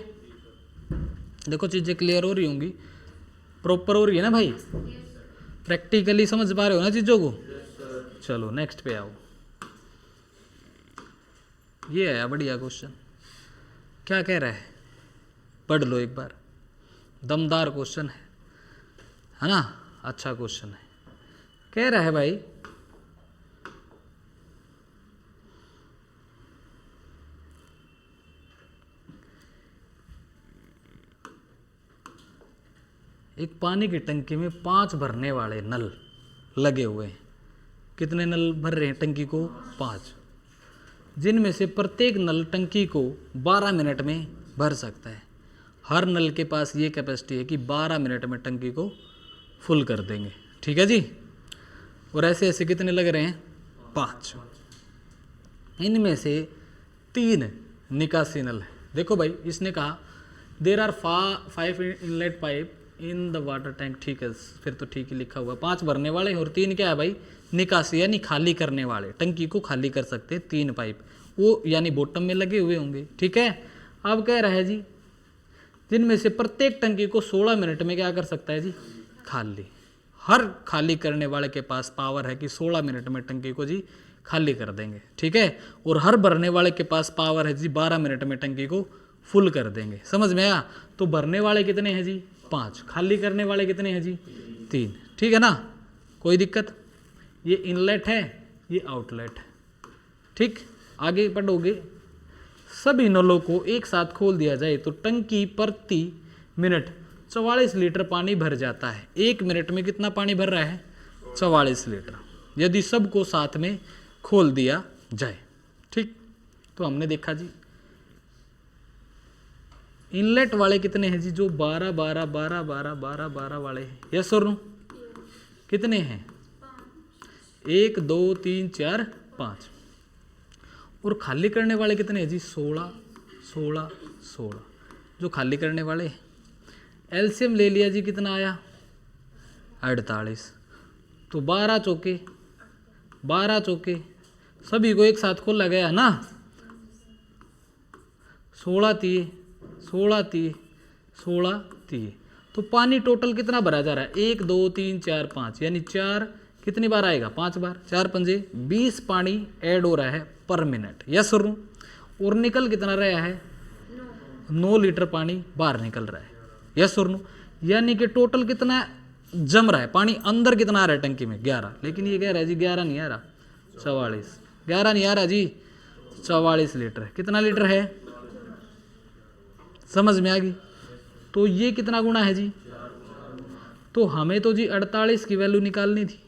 देखो चीज़ें क्लियर हो रही होंगी, प्रॉपर हो रही है ना भाई, प्रैक्टिकली समझ पा रहे हो ना चीज़ों को। चलो नेक्स्ट पे आओ, ये आया बढ़िया क्वेश्चन। क्या कह रहा है, पढ़ लो एक बार, दमदार क्वेश्चन है ना, अच्छा क्वेश्चन है। कह रहा है भाई एक पानी की टंकी में 5 भरने वाले नल लगे हुए हैं। कितने नल भर रहे हैं टंकी को, 5, जिनमें से प्रत्येक नल टंकी को 12 मिनट में भर सकता है। हर नल के पास ये कैपेसिटी है कि 12 मिनट में टंकी को फुल कर देंगे, ठीक है जी। और ऐसे ऐसे कितने लग रहे हैं, 5। इनमें से 3 निकासी नल है। देखो भाई इसने कहा there are 5 inlet pipe in the water tank, ठीक है, फिर तो ठीक ही लिखा हुआ। 5 भरने वाले और 3 क्या है भाई, निकासी यानी खाली करने वाले, टंकी को खाली कर सकते हैं 3 पाइप, वो यानी बॉटम में लगे हुए होंगे, ठीक है। अब कह रहा है जी जिनमें से प्रत्येक टंकी को 16 मिनट में क्या कर सकता है जी, खाली। हर खाली करने वाले के पास पावर है कि 16 मिनट में टंकी को जी खाली कर देंगे, ठीक है। और हर भरने वाले के पास पावर है जी 12 मिनट में टंकी को फुल कर देंगे। समझ में आया। तो भरने वाले कितने हैं जी, 5, खाली करने वाले कितने हैं जी, 3, ठीक है ना, कोई दिक्कत। ये इनलेट है, ये आउटलेट है, ठीक। आगे पढ़ोगे, सभी नलों को एक साथ खोल दिया जाए तो टंकी प्रति मिनट 44 लीटर पानी भर जाता है। 1 मिनट में कितना पानी भर रहा है, 44 लीटर, यदि सबको साथ में खोल दिया जाए, ठीक। तो हमने देखा जी इनलेट वाले कितने हैं जी, जो 12 12 12 12 12 12 वाले हैं, यस और नो, कितने हैं, 1 2 3 4 5। और खाली करने वाले कितने हैं जी? 16 16 16 जो खाली करने वाले। एलसीएम ले लिया जी, कितना आया? 48। तो 12 चौके 12 चौके सभी को एक साथ खोला गया ना, 16 तीय 16 तीय 16 तीय। तो पानी टोटल कितना भरा जा रहा है? 1 2 3 4 5, यानी 4 कितनी बार आएगा? 5 बार। 4 पंजे 20 पानी ऐड हो रहा है पर मिनट। यस और नो? और निकल कितना रहा है? 9 लीटर पानी बाहर निकल रहा है। यस और नो? यानी कि टोटल कितना जम रहा है पानी? अंदर कितना आ रहा है टंकी में? 11। लेकिन ये कह रहा है जी 11 नहीं आ रहा, 44। 11 नहीं आ रहा जी, 44 लीटर। कितना लीटर है? समझ में आ गई? तो ये कितना गुना है जी? तो हमें तो जी 48 की वैल्यू निकालनी थी।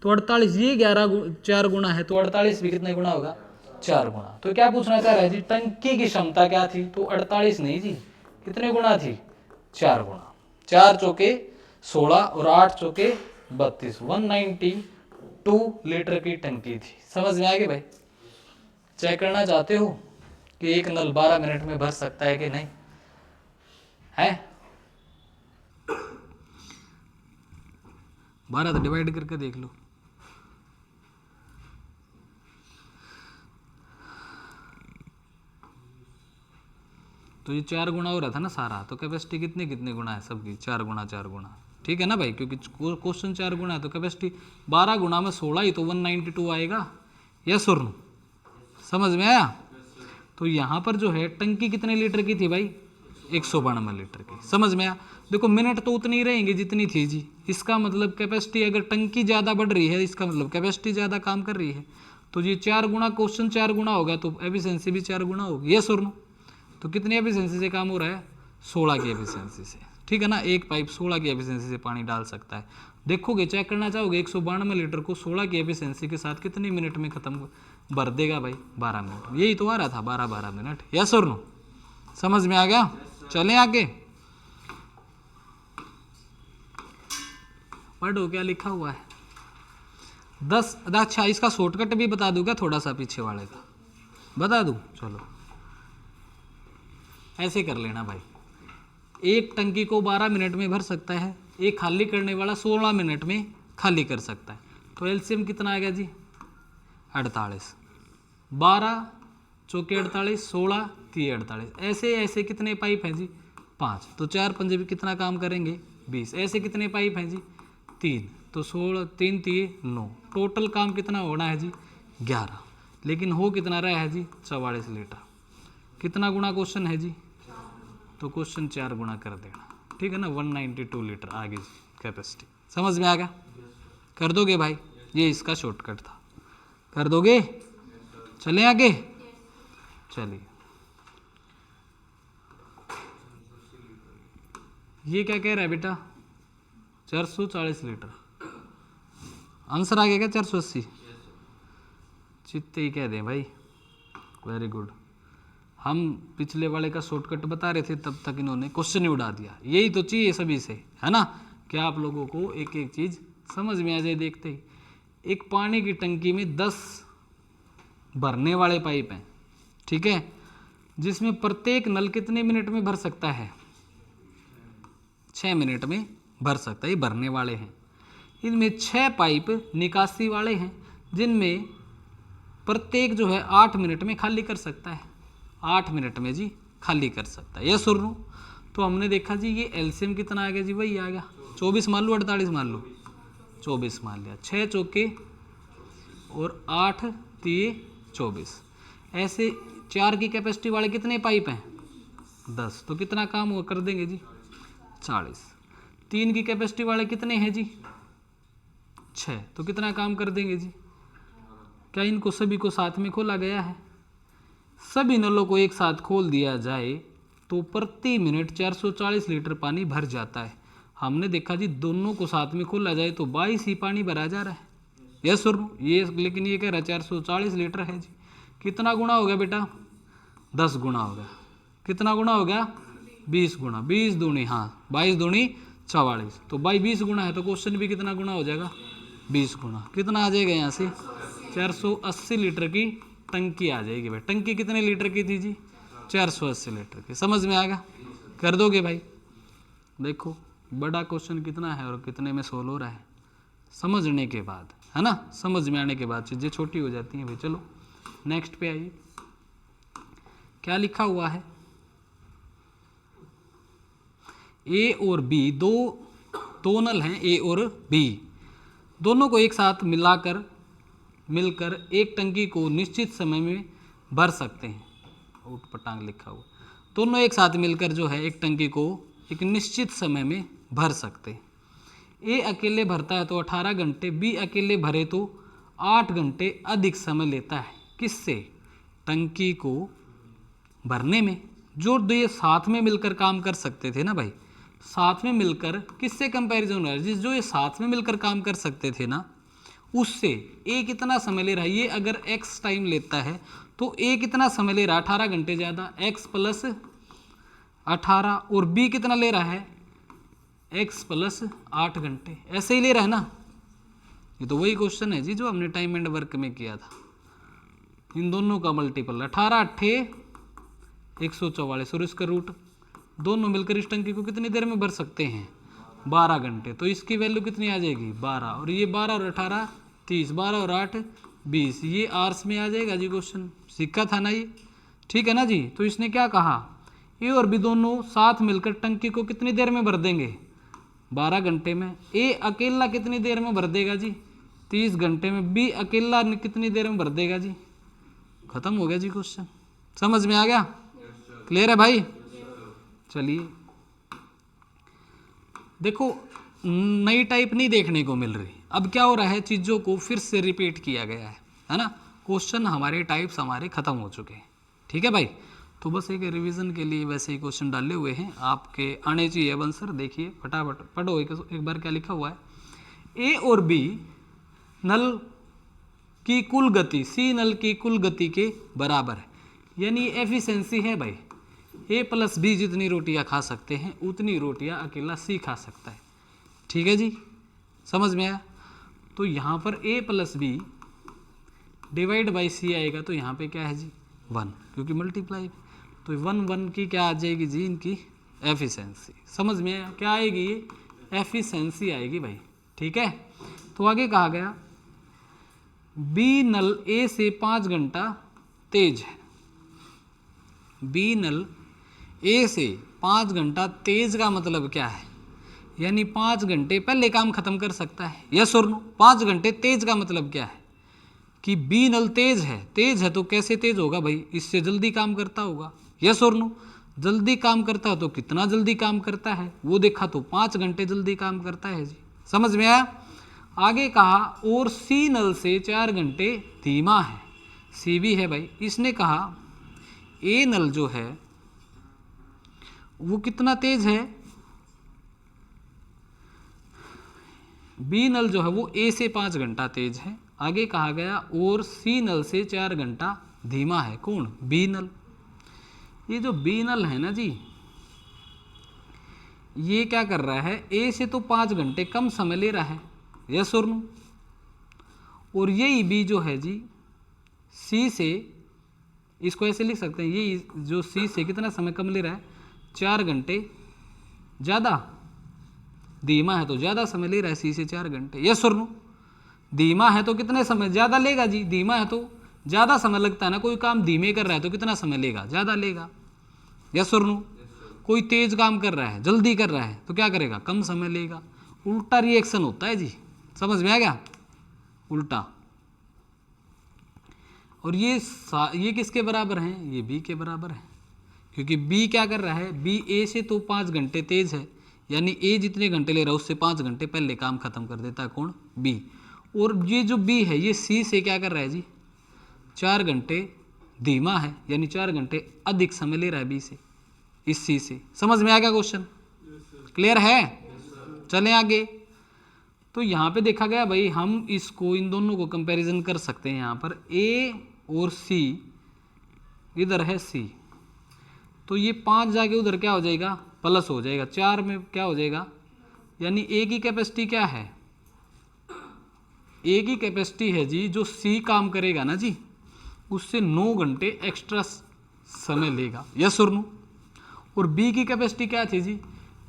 तो 48, ये 11 4 गुना है, तो 48 भी कितने गुना होगा? 4 गुना। तो क्या पूछना चाह रहा है जी? टंकी की क्षमता क्या थी? तो 48 नहीं जी, कितने गुना थी? 4 गुना। 4 चौके 16 और 8 चौके 32, 192 लीटर की टंकी थी। समझ में आ गई भाई? चेक करना चाहते हो कि एक नल 12 मिनट में भर सकता है कि नहीं है? 12 तो डिवाइड करके देख लो। तो ये 4 गुना हो रहा था ना सारा, तो कैपेसिटी कितने कितने गुना है सबकी? 4 गुना 4 गुना। ठीक है ना भाई? क्योंकि क्वेश्चन 4 गुना है तो कैपेसिटी 12 गुना में 16 ही तो 192 आएगा। यस और नो? समझ में आया? तो यहाँ पर जो है टंकी कितने लीटर की थी भाई? 192 लीटर की। समझ में आया? देखो मिनट तो उतनी ही रहेंगी जितनी थी जी। इसका मतलब कैपेसिटी, अगर टंकी ज़्यादा बढ़ रही है इसका मतलब कैपेसिटी ज़्यादा काम कर रही है। तो ये 4 गुना, क्वेश्चन 4 गुना होगा तो एफिशिएंसी भी 4 गुना होगी। यस और नो? तो कितनी एफिशिएंसी से काम हो रहा है? 16 की एफिशिएंसी से। ठीक है ना? एक पाइप 16 की एफिशिएंसी से पानी डाल सकता है। देखोगे, चेक करना चाहोगे 192 लीटर को 16 की एफिशिएंसी के साथ कितनी मिनट में खत्म भर देगा भाई? 12 मिनट। यही तो आ रहा था, 12 मिनट। यस और नो? समझ में आ गया? चलें आगे। पढ़ो क्या लिखा हुआ है। 10। अच्छा, इसका शॉर्टकट भी बता दूंगा, थोड़ा सा पीछे वाले का बता दूं? चलो ऐसे कर लेना भाई। एक टंकी को 12 मिनट में भर सकता है, एक खाली करने वाला 16 मिनट में खाली कर सकता है। तो एलसीएम कितना आ गया जी? 48। 12 चौके 48, 16 3 48। ऐसे ऐसे कितने पाइप हैं जी? 5। तो 4 पंजे भी कितना काम करेंगे? 20। ऐसे कितने पाइप हैं जी? 3। तो 16 3 3 9। टोटल काम कितना होना है जी? 11। लेकिन हो कितना रहा है जी? 44 लीटर। कितना गुना क्वेश्चन है जी? तो क्वेश्चन 4 गुना कर देना। ठीक है ना? 192 लीटर आगे जी कैपेसिटी। समझ में आ गया? कर दोगे भाई? ये इसका शॉर्टकट था, कर दोगे? चलें आगे। चलिए, ये क्या कह रहा है बेटा? 440 लीटर। आंसर आ गया क्या? 480। चित्ते ही कह दें भाई। Very good. हम पिछले वाले का शॉर्टकट बता रहे थे, तब तक इन्होंने क्वेश्चन ही उड़ा दिया। यही तो चाहिए सभी से, है ना? कि आप लोगों को एक एक चीज़ समझ में आ जाए देखते ही। एक पानी की टंकी में 10 भरने वाले पाइप हैं, ठीक है, जिसमें प्रत्येक नल कितने मिनट में भर सकता है? 6 मिनट में भर सकता है। ये भरने वाले हैं। इनमें 6 पाइप निकासी वाले हैं, जिनमें प्रत्येक जो है 8 मिनट में खाली कर सकता है। 8 मिनट में जी खाली कर सकता है। यह सुन लो। तो हमने देखा जी ये एलसीएम कितना आ गया जी? वही आ गया 24 मान लो, 48 मान लो, 24 मान लिया। 6 चौके और 8 3 24। ऐसे 4 की कैपेसिटी वाले कितने पाइप हैं? 10। तो कितना काम हुआ कर देंगे जी? 40। 3 की कैपेसिटी वाले कितने हैं जी? 6। तो कितना काम कर देंगे जी? क्या इनको सभी को साथ में खोला गया है? सभी नलों को एक साथ खोल दिया जाए तो प्रति मिनट 440 लीटर पानी भर जाता है। हमने देखा जी दोनों को साथ में खोला जाए तो 22 ही पानी भरा जा रहा है। यस और ये, लेकिन ये कह रहा है 440 लीटर है जी। कितना गुना हो गया बेटा? 10 गुना हो गया। कितना गुना हो गया? 20 गुना। 20 दूनी, हाँ 22 दूनी 44। तो 20 गुना है तो क्वेश्चन भी कितना गुना हो जाएगा? 20 गुना, कितना आ जाएगा यहाँ से 480 लीटर की टंकी आ जाएगी भाई। टंकी कितने लीटर की थी जी? 480 लीटर की। समझ में आएगा? कर दोगे भाई? देखो बड़ा क्वेश्चन कितना है और कितने में सोल्व हो रहा है समझने के बाद, है ना? समझ में आने के बाद चीज़ें छोटी हो जाती हैं भाई। चलो नेक्स्ट पे आइए, क्या लिखा हुआ है? ए और बी, दो नल हैं ए और बी, दोनों को एक साथ मिलकर एक टंकी को निश्चित समय में भर सकते हैं। ऊट पटांग लिखा हुआ, दोनों एक साथ मिलकर जो है एक टंकी को एक निश्चित समय में भर सकते हैं। ए अकेले भरता है तो 18 घंटे, बी अकेले भरे तो 8 घंटे अधिक समय लेता है। किससे? टंकी को भरने में। जो दो ये साथ में मिलकर काम कर सकते थे ना भाई, साथ में मिलकर, किससे कंपैरिजन हो रहा है? जो ये साथ में मिलकर काम कर सकते थे ना, उससे ए कितना समय ले रहा है? ये अगर x टाइम लेता है तो ए कितना समय ले रहा है? 18 घंटे ज़्यादा, x प्लस 18, और बी कितना ले रहा है? x प्लस 8 घंटे। ऐसे ही ले रहा है ना? ये तो वही क्वेश्चन है जी जो हमने टाइम एंड वर्क में किया था। इन दोनों का मल्टीपल 18 अट्ठे 144 और इसका रूट, दोनों मिलकर इस टंकी को कितनी देर में भर सकते हैं? 12 घंटे। तो इसकी वैल्यू कितनी आ जाएगी? 12, और ये 12 और 18 30, 12 और 8 20। ये आर्स में आ जाएगा जी क्वेश्चन, सीखा था ना ये, ठीक है ना जी? तो इसने क्या कहा? ए और बी दोनों साथ मिलकर टंकी को कितनी देर में भर देंगे? 12 घंटे में। ए अकेला कितनी देर में भर देगा जी? 30 घंटे में। बी अकेला कितनी देर में भर देगा जी? खत्म हो गया जी क्वेश्चन। समझ में आ गया? क्लियर है भाई? चलिए देखो, नई टाइप नहीं देखने को मिल रही। अब क्या हो रहा है? चीज़ों को फिर से रिपीट किया गया है ना? क्वेश्चन हमारे टाइप्स हमारे खत्म हो चुके हैं, ठीक है भाई? तो बस एक रिवीजन के लिए वैसे ही क्वेश्चन डाले हुए हैं, आपके आने चाहिए आंसर। देखिए फटाफट पढ़ो एक बार क्या लिखा हुआ है। ए और बी नल की कुल गति सी नल की कुल गति के बराबर है, यानी एफिशिएंसी है भाई। ए प्लस बी जितनी रोटियां खा सकते हैं उतनी रोटियां अकेला सी खा सकता है, ठीक है जी? समझ में आया? तो यहाँ पर ए प्लस बी डिवाइड बाई सी आएगा, तो यहाँ पे क्या है जी? 1, क्योंकि मल्टीप्लाई। तो 1 की क्या आ जाएगी जी? इनकी एफिशिएंसी। समझ में आया? क्या आएगी? ये एफिशिएंसी आएगी भाई, ठीक है? तो आगे कहा गया बी नल ए से 5 घंटा तेज है। बी नल ए से 5 घंटा तेज का मतलब क्या है? यानी 5 घंटे पहले काम खत्म कर सकता है। यस और नो? 5 घंटे तेज का मतलब क्या है? कि बी नल तेज है। तेज है तो कैसे तेज होगा भाई? इससे जल्दी काम करता होगा। यस और नो? जल्दी काम करता है तो कितना जल्दी काम करता है वो देखा, तो 5 घंटे जल्दी काम करता है जी। समझ में आया? आगे कहा और सी नल से 4 घंटे धीमा है। सी भी है भाई। इसने कहा ए नल जो है वो कितना तेज है? बी नल जो है वो ए से 5 घंटा तेज है। आगे कहा गया और सी नल से 4 घंटा धीमा है। कौन? बी नल। ये जो बी नल है ना जी, ये क्या कर रहा है? ए से तो 5 घंटे कम समय ले रहा है। यस और नो? और यही बी जो है जी सी से, इसको ऐसे लिख सकते हैं, ये जो सी से कितना समय कम ले रहा है? 4 घंटे ज़्यादा। धीमा है तो ज़्यादा समय ले रहा है सी से 4 घंटे। यस और नो? धीमा है तो कितने समय ज़्यादा लेगा जी? धीमा है तो ज़्यादा समय लगता है ना। कोई काम धीमे कर रहा है तो कितना समय लेगा? ज़्यादा लेगा। यस और नो? कोई तेज काम कर रहा है, जल्दी कर रहा है, तो क्या करेगा? कम समय लेगा। उल्टा रिएक्शन होता है जी। समझ में आ गया? उल्टा। और ये किसके बराबर हैं? ये बी के बराबर है, क्योंकि बी क्या कर रहा है? बी ए से तो 5 घंटे तेज है, यानी ए जितने घंटे ले रहा है उससे 5 घंटे पहले काम खत्म कर देता है। कौन? बी। और ये जो बी है ये सी से क्या कर रहा है जी? 4 घंटे धीमा है, यानी 4 घंटे अधिक समय ले रहा है बी से, इस सी से। समझ में आ गया क्वेश्चन? क्लियर है? चलें आगे। तो यहाँ पे देखा गया भाई, हम इसको इन दोनों को कंपैरिजन कर सकते हैं। यहाँ पर ए और सी, इधर है सी, तो ये 5 जाके उधर क्या हो जाएगा? प्लस हो जाएगा। 4 में क्या हो जाएगा? यानी ए की कैपेसिटी क्या है? ए की कैपेसिटी है जी, जो सी काम करेगा ना जी, उससे 9 घंटे एक्स्ट्रा समय लेगा, यस और नो। और बी की कैपेसिटी क्या थी जी,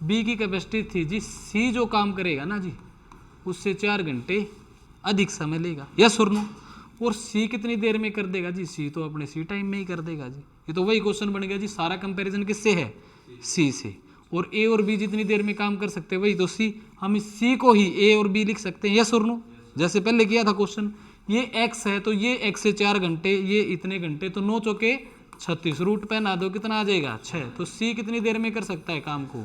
बी की कैपेसिटी थी जी, सी जो काम करेगा ना जी, उससे 4 घंटे अधिक समय लेगा, यस और नो। और सी कितनी देर में कर देगा जी, सी तो अपने सी टाइम में ही कर देगा जी। ये तो वही क्वेश्चन बन गया जी, सारा कंपैरिजन किससे है, सी से। और ए और बी जितनी देर में काम कर सकते हैं वही तो सी, हम इस सी को ही ए और बी लिख सकते हैं, यस और नो, जैसे पहले किया था क्वेश्चन। ये एक्स है तो ये एक्स से 4 घंटे, ये इतने घंटे, तो 9 चौके 36, रूट पे ना दो, कितना आ जाएगा 6। तो सी कितनी देर में कर सकता है काम को,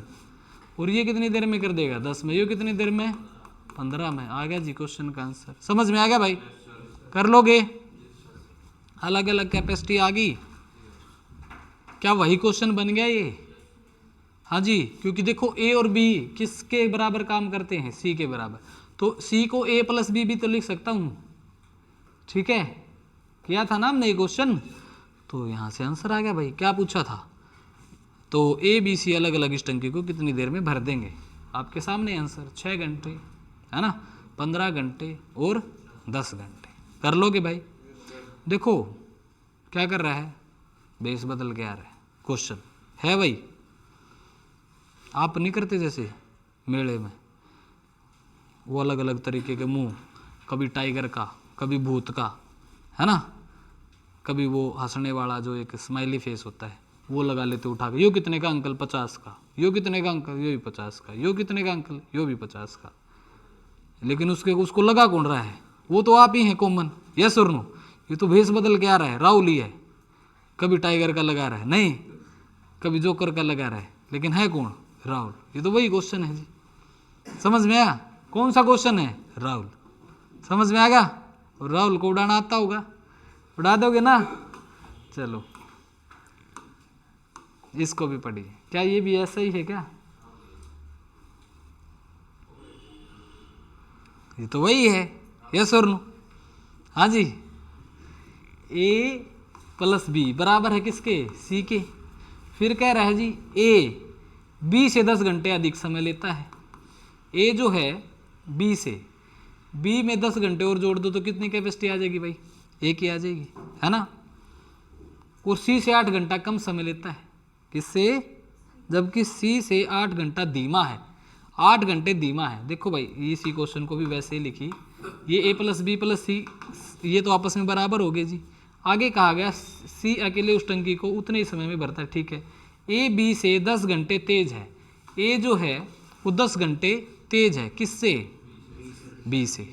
और ये कितनी देर में कर देगा 10 में, ये कितनी देर में 15 में। आ गया जी क्वेश्चन का आंसर, समझ में आ गया भाई, कर लोगे। अलग अलग कैपेसिटी आ गई, क्या वही क्वेश्चन बन गया ये, हाँ जी, क्योंकि देखो ए और बी किसके बराबर काम करते हैं, सी के बराबर, तो सी को ए प्लस बी भी तो लिख सकता हूँ, ठीक है, किया था ना हमने ये क्वेश्चन, तो यहाँ से आंसर आ गया भाई। क्या पूछा था, तो ए बी सी अलग अलग इस टंकी को कितनी देर में भर देंगे, आपके सामने आंसर 6 घंटे है ना, 15 घंटे और 10 घंटे, कर लोगे भाई। देखो क्या कर रहा है, बेस बदल के आ रहा है क्वेश्चन, है भाई, आप नहीं करते जैसे मेले में वो अलग अलग तरीके के मुंह, कभी टाइगर का, कभी भूत का, है ना, कभी वो हंसने वाला जो एक स्माइली फेस होता है वो लगा लेते उठा के, यो कितने का अंकल 50 का, यो कितने का अंकल, यो भी 50 का, यो कितने का अंकल, यो भी 50 का, लेकिन उसको लगा कौन रहा है, वो तो आप ही हैं कॉमन, यस और नो। ये तो भेस बदल के आ रहा है, राहुल ही है, कभी टाइगर का लगा रहा है, नहीं कभी जोकर का लगा रहा है, लेकिन है कौन, राहुल। ये तो वही क्वेश्चन है जी, समझ में आया, कौन सा क्वेश्चन है, राहुल, समझ में आ गया। और राहुल को उड़ाना आता होगा, उड़ा दोगे ना, चलो इसको भी पढ़िए, क्या ये भी ऐसा ही है क्या, ये तो वही है, यस और नो, हाँ जी। ए प्लस बी बराबर है किसके, सी के। फिर कह रहा है जी ए बी से 10 घंटे अधिक समय लेता है, ए जो है बी से, बी में 10 घंटे और जोड़ दो तो कितनी कैपेसिटी आ जाएगी भाई, एक ही आ जाएगी, है ना। और सी से 8 घंटा कम समय लेता है, किससे, जबकि सी से 8 घंटा धीमा है, 8 घंटे धीमा है। देखो भाई इसी क्वेश्चन को भी वैसे ही लिखी, ये ए प्लस बी प्लस सी, ये तो आपस में बराबर हो गए जी। आगे कहा गया सी अकेले उस टंकी को उतने ही समय में भरता है, ठीक है। ए बी से 10 घंटे तेज है, ए जो है वो 10 घंटे तेज है, किससे, बी से,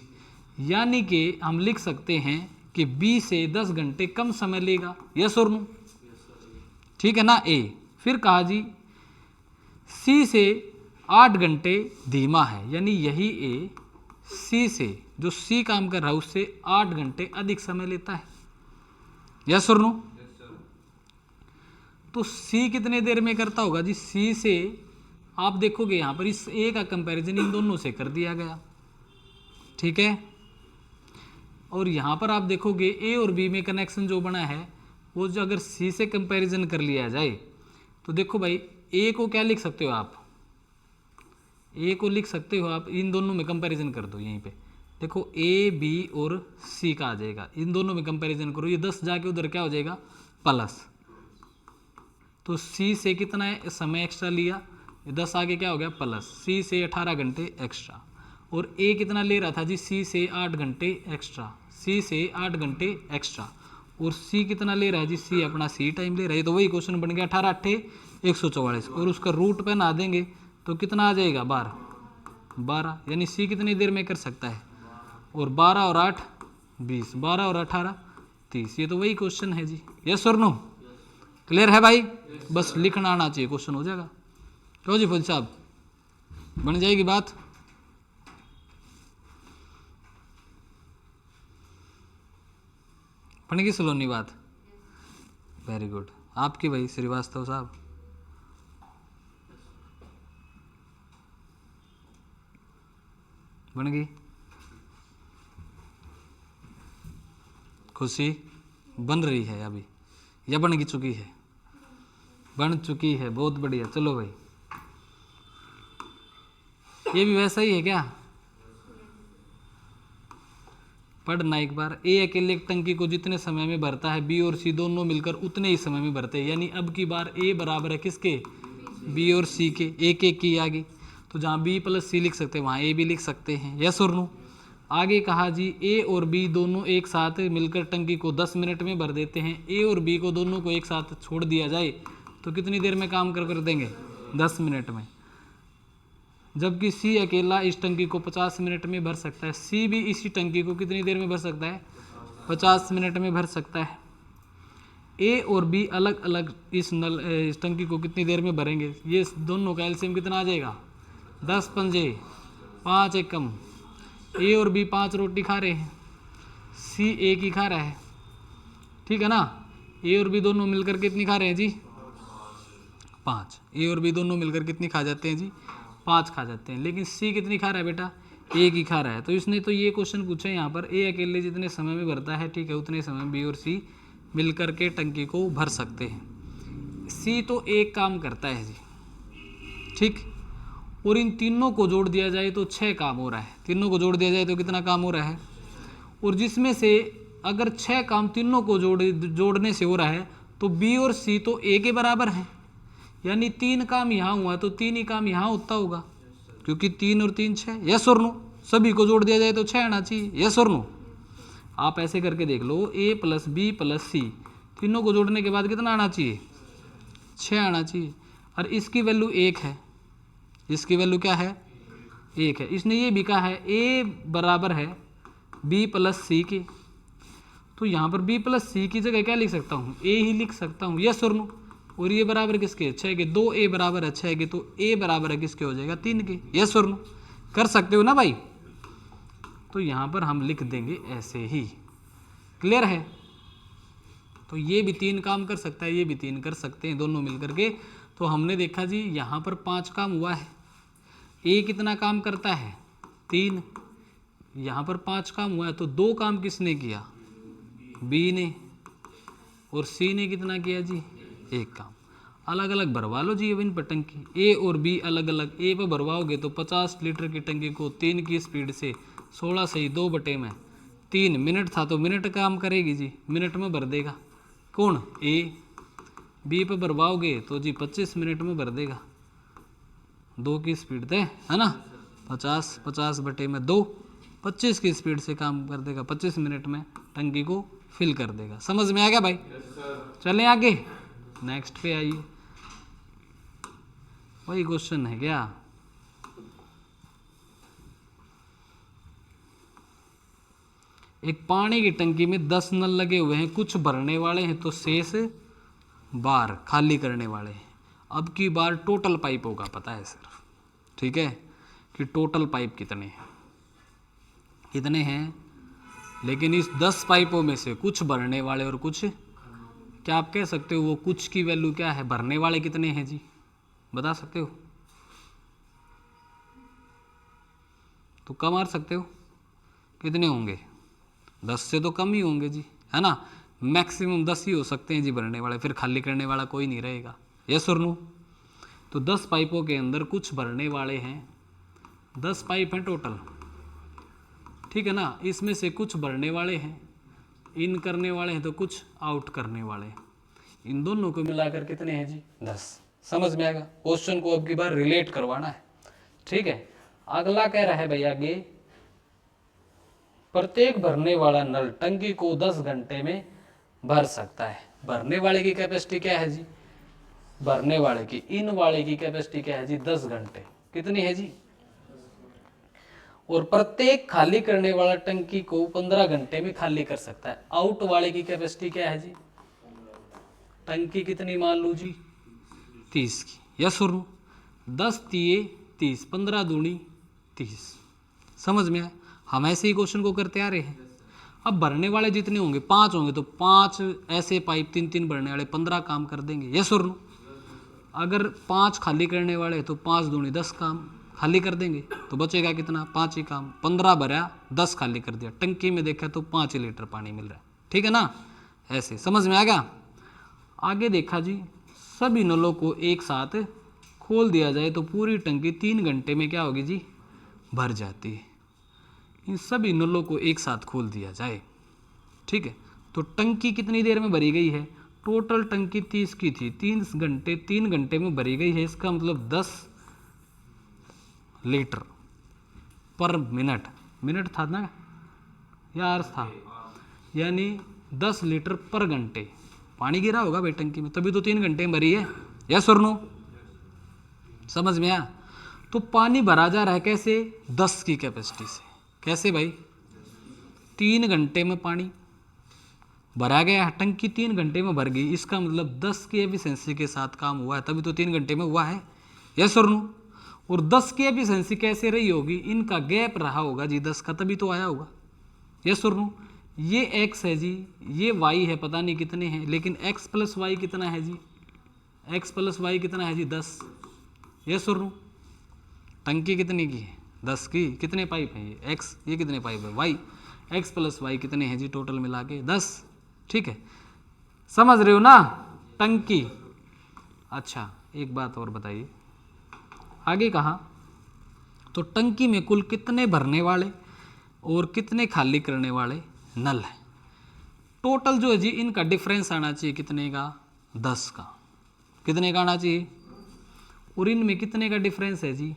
यानी कि हम लिख सकते हैं कि बी से 10 घंटे कम समय लेगा, यस और नो, ठीक है ना ए। फिर कहा जी सी से 8 घंटे धीमा है, यानी यही ए सी से, जो सी काम कर रहा है उससे 8 घंटे अधिक समय लेता है, यस और नो। तो सी कितने देर में करता होगा जी, सी से आप देखोगे यहां पर इस ए का कंपैरिजन इन दोनों से कर दिया गया, ठीक है। और यहां पर आप देखोगे ए और बी में कनेक्शन जो बना है वो जो अगर सी से कंपैरिजन कर लिया जाए तो देखो भाई ए को क्या लिख सकते हो आप, ए को लिख सकते हो आप, इन दोनों में कंपैरिजन कर दो, यहीं पे देखो ए बी और सी का आ जाएगा, इन दोनों में कंपैरिजन करो, ये 10 जाके उधर क्या हो जाएगा प्लस, तो सी से कितना है समय एक्स्ट्रा लिया, ये 10 आगे क्या हो गया प्लस, सी से 18 घंटे एक्स्ट्रा, और ए कितना ले रहा था जी, सी से 8 घंटे एक्स्ट्रा, सी से 8 घंटे एक्स्ट्रा, और सी कितना ले रहा है जी, सी अपना सी टाइम ले रहा है, तो वही क्वेश्चन बन गया 18 8 144, और उसका रूट पे ना देंगे तो कितना आ जाएगा 12, यानी सी कितनी देर में कर सकता है, और 12 और 8 20, 12 और 18 30, ये तो वही क्वेश्चन है जी, यस और नो, क्लियर है भाई, बस लिखना आना चाहिए, क्वेश्चन हो जाएगा। क्यों जी फौजी साहब, बन जाएगी बात। बनेगी सलोनी बात, वेरी गुड, आपकी भाई श्रीवास्तव साहब, बन गई, खुशी बन रही है अभी या बन की चुकी है, बन चुकी है, बहुत बढ़िया, चलो भाई। ये भी वैसा ही है क्या, पढ़ना एक बार। ए अकेले एक टंकी को जितने समय में भरता है, बी और सी दोनों मिलकर उतने ही समय में भरते हैं। यानी अब की बार ए बराबर है किसके, बी और सी के, एक एक की आगे। तो जहाँ बी प्लस सी लिख सकते हैं वहाँ ए भी लिख सकते हैं। यस और नो। आगे कहा जी ए और बी दोनों एक साथ मिलकर टंकी को 10 मिनट में भर देते हैं। ए और बी को दोनों को एक साथ छोड़ दिया जाए तो कितनी देर में काम कर देंगे, 10 मिनट में। जबकि सी अकेला इस टंकी को 50 मिनट में भर सकता है। सी भी इसी टंकी को कितनी देर में भर सकता है, 50 मिनट में भर सकता है। ए और बी अलग अलग इस टंकी को कितनी देर में भरेंगे, ये दोनों का एलसीएम कितना आ जाएगा, 10 पंजे 5 एकम। ए और बी 5 रोटी खा रहे हैं, सी एक ही खा रहा है, ठीक है ना। ए और बी दोनों मिलकर कितनी खा रहे हैं जी, 5। ए और बी दोनों मिलकर कितनी खा जाते हैं जी, 5 खा जाते हैं। लेकिन सी कितनी खा रहा है बेटा, एक ही खा रहा है। तो इसने तो ये क्वेश्चन पूछा है यहाँ पर, ए अकेले जितने समय में भरता है, ठीक है, उतने समय बी और सी मिलकर के टंकी को भर सकते हैं। सी तो एक काम करता है जी, ठीक, और इन तीनों को जोड़ दिया जाए तो 6 काम हो रहा है। तीनों को जोड़ दिया जाए तो कितना काम हो रहा है, और जिसमें से अगर 6 काम तीनों को जोड़ने से हो रहा है तो बी और सी तो ए के बराबर हैं। यानी 3 काम यहाँ हुआ तो 3 ही काम यहाँ होता होगा, क्योंकि 3 और 3 6। यस और नो। सभी को जोड़ दिया जाए तो 6 आना चाहिए। यस और नो। आप ऐसे करके देख लो, ए प्लस बी प्लस सी तीनों को जोड़ने के बाद कितना आना चाहिए, 6 आना चाहिए। और इसकी वैल्यू 1 है, इसकी वैल्यू क्या है, 1 है। इसने ये भी कहा है ए बराबर है बी प्लस सी के, तो यहाँ पर बी प्लस सी की जगह क्या लिख सकता हूँ, ए ही लिख सकता हूँ। यस और नो। और ये बराबर किसके, 6 के। 2 ए बराबर है 6 के, तो ए बराबर है किसके, हो जाएगा 3 के। यस और नो। कर सकते हो ना भाई। तो यहाँ पर हम लिख देंगे ऐसे ही। क्लियर है। तो ये भी 3 काम कर सकता है, ये भी 3 कर सकते हैं दोनों मिलकर के। तो हमने देखा जी यहाँ पर 5 काम हुआ है। ए कितना काम करता है, 3। यहाँ पर 5 काम हुआ है तो 2 काम किसने किया, बी ने, और सी ने कितना किया जी, 1 काम। अलग अलग भरवा लो जी इन पर टंकी। ए और बी अलग अलग, ए पर भरवाओगे तो 50 लीटर की टंकी को 3 की स्पीड से 16 सही 2 बटे में 3 मिनट था तो मिनट काम करेगी जी, मिनट में भर देगा। कौन, ए। बी पर भरवाओगे तो जी 25 मिनट में भर देगा, 2 की स्पीड है ना, 50 50 बटे में 2, 25 की स्पीड से काम कर देगा, 25 मिनट में टंकी को फिल कर देगा। समझ में आ गया भाई। चलें आगे, नेक्स्ट पे आइए। वही क्वेश्चन है क्या, एक पानी की टंकी में 10 नल लगे हुए हैं, कुछ भरने वाले हैं तो शेष बार खाली करने वाले हैं। अब की बार टोटल पाइप होगा पता है सिर्फ, ठीक है, कि टोटल पाइप कितने हैं, कितने हैं। लेकिन इस 10 पाइपों में से कुछ भरने वाले और कुछ, क्या आप कह सकते हो वो कुछ की वैल्यू क्या है, भरने वाले कितने हैं जी, बता सकते हो, तो कम मार सकते हो, कितने होंगे, 10 से तो कम ही होंगे जी, है ना। मैक्सिमम 10 ही हो सकते हैं जी भरने वाले, फिर खाली करने वाला कोई नहीं रहेगा। यस और नो। तो 10 पाइपों के अंदर कुछ भरने वाले हैं, 10 पाइप हैं टोटल, ठीक है ना। इसमें से कुछ भरने वाले हैं, इन करने वाले हैं, तो कुछ आउट करने वाले हैं। इन दोनों को मिलाकर कितने हैं जी, 10। समझ में आएगा। क्वेश्चन को अब की बार रिलेट करवाना है, ठीक है। अगला कह रहा है भैया आगे, प्रत्येक भरने वाला नल टंकी को 10 घंटे में भर सकता है। भरने वाले की कैपेसिटी क्या है जी, भरने वाले की, इन वाले की कैपेसिटी क्या है जी, 10 घंटे। कितनी है जी, और प्रत्येक खाली करने वाला टंकी को 15 घंटे में खाली कर सकता है। आउट वाले की कैपेसिटी क्या है जी, टंकी कितनी मान लो जी, 30 की। यस और नो। 10 तिये 30, 15 दूनी 30। समझ में आया। हम ऐसे ही क्वेश्चन को करते आ रहे हैं। अब भरने वाले जितने होंगे, 5 होंगे, तो 5 ऐसे पाइप 3-3 भरने वाले 15 काम कर देंगे। यस और नो। अगर 5 खाली करने वाले तो 5 दूनी 10 काम खाली कर देंगे, तो बचेगा कितना, 5 ही काम। 15 भरा, 10 खाली कर दिया, टंकी में देखा तो 5 लीटर पानी मिल रहा है, ठीक है ना। ऐसे समझ में आ गया। आगे देखा जी, सभी नलों को एक साथ खोल दिया जाए तो पूरी टंकी 3 घंटे में क्या होगी जी, भर जाती है। इन सभी नलों को एक साथ खोल दिया जाए, ठीक है। तो टंकी कितनी देर में भरी गई है? टोटल टंकी 30 की थी, 3 घंटे में भरी गई है। इसका मतलब 10 लीटर पर मिनट, मिनट था ना या आवर्स था, यानी 10 लीटर पर घंटे पानी गिरा होगा भाई टंकी में, तभी तो 3 घंटे में भरी है। यस और नो? समझ में आया? तो पानी भरा जा रहा है कैसे? 10 की कैपेसिटी से। कैसे भाई? 3 घंटे में पानी भरा गया, टंकी 3 घंटे में भर गई, इसका मतलब 10 की एफिशिएंसी के साथ काम हुआ है, तभी तो 3 घंटे में हुआ है। यस और नो? और 10 की एफिशिएंसी कैसे रही होगी? इनका गैप रहा होगा जी 10 का, तभी तो आया होगा। यस और नो? ये x है जी, ये y है, पता नहीं कितने हैं, लेकिन x प्लस वाई कितना है जी? x प्लस वाई कितना है जी? 10। यस और नो? टंकी कितने की है? 10 की। कितने पाइप हैं ये? x, ये कितने पाइप है? y। x प्लस वाई कितने हैं जी टोटल मिला के? 10। ठीक है, समझ रहे हो ना टंकी? अच्छा एक बात और बताइए, आगे कहा तो टंकी में कुल कितने भरने वाले और कितने खाली करने वाले नल है? टोटल जो है जी इनका डिफरेंस आना चाहिए कितने का? 10 का। कितने का आना चाहिए? और इनमें कितने का डिफरेंस है जी?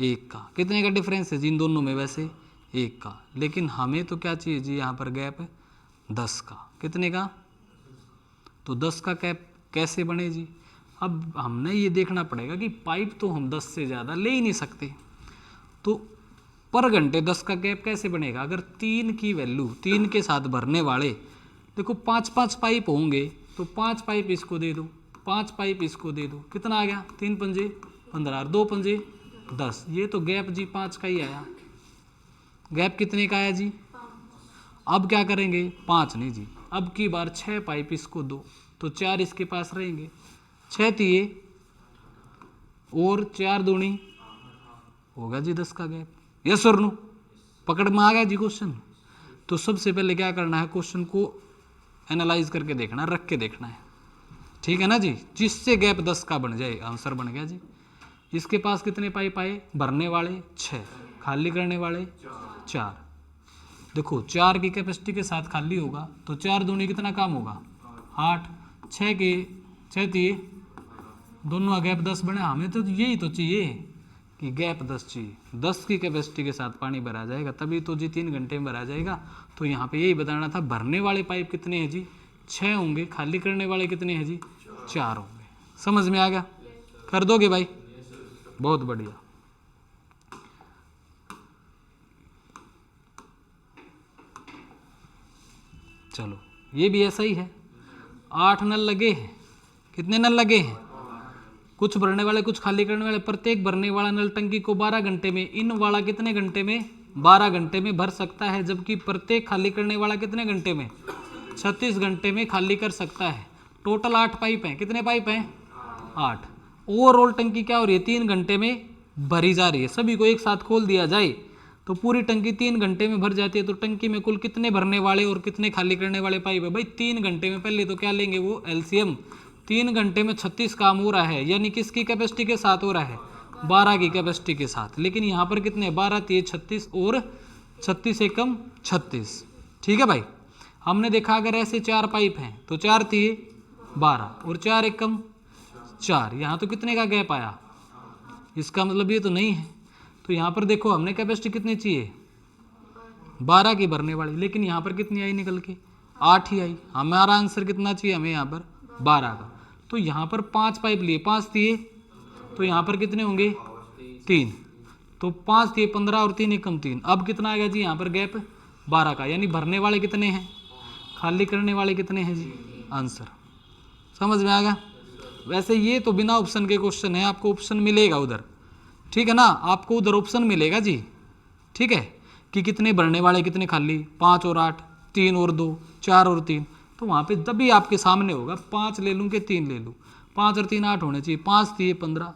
1 का। कितने का डिफरेंस है जी इन दोनों में? वैसे 1 का, लेकिन हमें तो क्या चाहिए जी यहाँ पर गैप 10 का। कितने का? तो 10 का गैप कैसे बने जी? अब हमने ये देखना पड़ेगा कि पाइप तो हम 10 से ज़्यादा ले ही नहीं सकते, तो पर घंटे 10 का गैप कैसे बनेगा? अगर 3 की वैल्यू, 3 के साथ भरने वाले देखो 5-5 पाइप होंगे, तो 5 पाइप इसको दे दो, 5 पाइप इसको दे दो, कितना आ गया? 3 पंजे 15 और 2 पंजे 10। ये तो गैप जी 5 का ही आया। गैप कितने का आया जी? अब क्या करेंगे? 5 नहीं जी, अब की बार 6 पाइप इसको दो, तो 4 इसके पास रहेंगे, 6 तिये और 4 दूनी होगा जी 10 का गैप। यस और नो? पकड़ में आ गया जी क्वेश्चन? तो सबसे पहले क्या करना है, क्वेश्चन को एनालाइज करके देखना, रख के देखना है, ठीक है ना जी, जिससे गैप 10 का बन जाए। आंसर बन गया जी। इसके पास कितने पाइप आए? भरने वाले 6, खाली करने वाले 4। देखो 4 की कैपेसिटी के साथ खाली होगा, तो 4 दूनी कितना काम होगा? 8। 6 के 6 दिए, दोनों का गैप 10 बने। हमें तो यही तो चाहिए कि गैप 10 चाहिए, 10 की कैपेसिटी के साथ पानी भरा जाएगा, तभी तो जी 3 घंटे में भरा जाएगा। तो यहाँ पे यही बताना था, भरने वाले पाइप कितने हैं जी? 6 होंगे, खाली करने वाले कितने हैं जी? 4 होंगे। समझ में आ गया? कर दोगे भाई? बहुत बढ़िया। चलो ये भी ऐसा ही है, 8 नल लगे हैं। कितने नल लगे हैं? कुछ भरने वाले कुछ खाली करने वाले। प्रत्येक भरने वाला नल टंकी को 12 घंटे में, इन वाला कितने घंटे में? 12 घंटे में भर सकता है, जबकि प्रत्येक खाली करने वाला कितने घंटे में? 36 घंटे में खाली कर सकता है। टोटल 8 पाइप हैं। कितने पाइप हैं? 8। ओवरऑल टंकी क्या हो रही है? 3 घंटे में भरी जा रही है। सभी को एक साथ खोल दिया जाए तो पूरी टंकी 3 घंटे में भर जाती है। तो टंकी में कुल कितने भरने वाले और कितने खाली करने वाले पाइप है? भाई 3 घंटे में, पहले तो क्या लेंगे वो एलसीएम, 3 घंटे में 36 काम हो रहा है, यानी किसकी कैपेसिटी के साथ हो रहा है? 12 की कैपेसिटी के साथ। लेकिन यहाँ पर कितने? 12 तिये 36 और 36 एकम 36। ठीक है भाई, हमने देखा अगर ऐसे 4 पाइप हैं तो 4 तिये 12 और 4 एकम 4। यहाँ तो कितने का गैप आया? इसका मतलब ये तो नहीं है। तो यहाँ पर देखो हमने कैपेसिटी कितनी चाहिए? 12 की भरने वाली, लेकिन यहाँ पर कितनी आई निकल के? 8 ही आई। हमारा आंसर कितना चाहिए हमें? यहाँ पर 12 का। तो यहाँ पर 5 पाइप लिए, 5 दिए, तो यहाँ पर कितने होंगे? 3। तो 5 दिए 15 और 3 एकम 3। अब कितना आ गया जी यहाँ पर गैप? 12 का। यानी भरने वाले कितने हैं, खाली करने वाले कितने हैं जी? आंसर समझ में आ गया? वैसे ये तो बिना ऑप्शन के क्वेश्चन है, आपको ऑप्शन मिलेगा उधर, ठीक है ना? आपको उधर ऑप्शन मिलेगा जी, ठीक है, कि कितने भरने वाले कितने खाली, 5 और 8, 3 और 2, 4 और 3। तो वहाँ पे तभी आपके सामने होगा, 5 ले लूँ कि 3 ले लूँ? 5 और 3 8 होने चाहिए, 5 दिए 15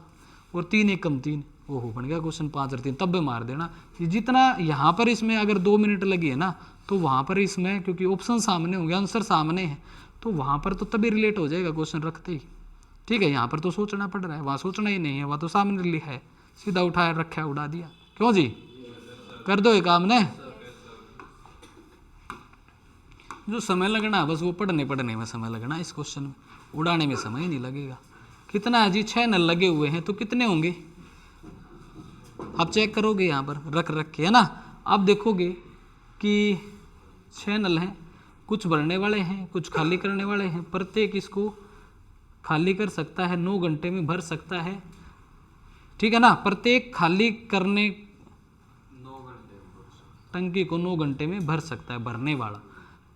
और 3 एकम 3। ओहो बन गया क्वेश्चन 5 और 3। तब भी मार देना। जितना यहाँ पर इसमें अगर 2 मिनट लगी है ना, तो वहाँ पर इसमें क्योंकि ऑप्शन सामने होंगे, आंसर सामने है, तो वहाँ पर तो तभी रिलेट हो जाएगा क्वेश्चन रखते ही। ठीक है, यहाँ पर तो सोचना पड़ रहा है, वहाँ सोचना ही नहीं है, वहाँ तो सामने है, सीधा उठाया रखा उड़ा दिया। क्यों जी? कर दो ये काम ने। जो समय लगना बस वो पढ़ने में समय लगना, इस क्वेश्चन में उड़ाने में समय ही नहीं लगेगा। कितना है जी, 6 नल लगे हुए हैं तो कितने होंगे आप चेक करोगे यहाँ पर रख के, है ना। आप देखोगे कि 6 नल हैं, कुछ भरने वाले हैं कुछ खाली करने वाले हैं, प्रत्येक इसको खाली कर सकता है, 9 घंटे में भर सकता है, ठीक है ना। प्रत्येक खाली करने 9 घंटे टंकी को 9 घंटे में भर सकता है भरने वाला,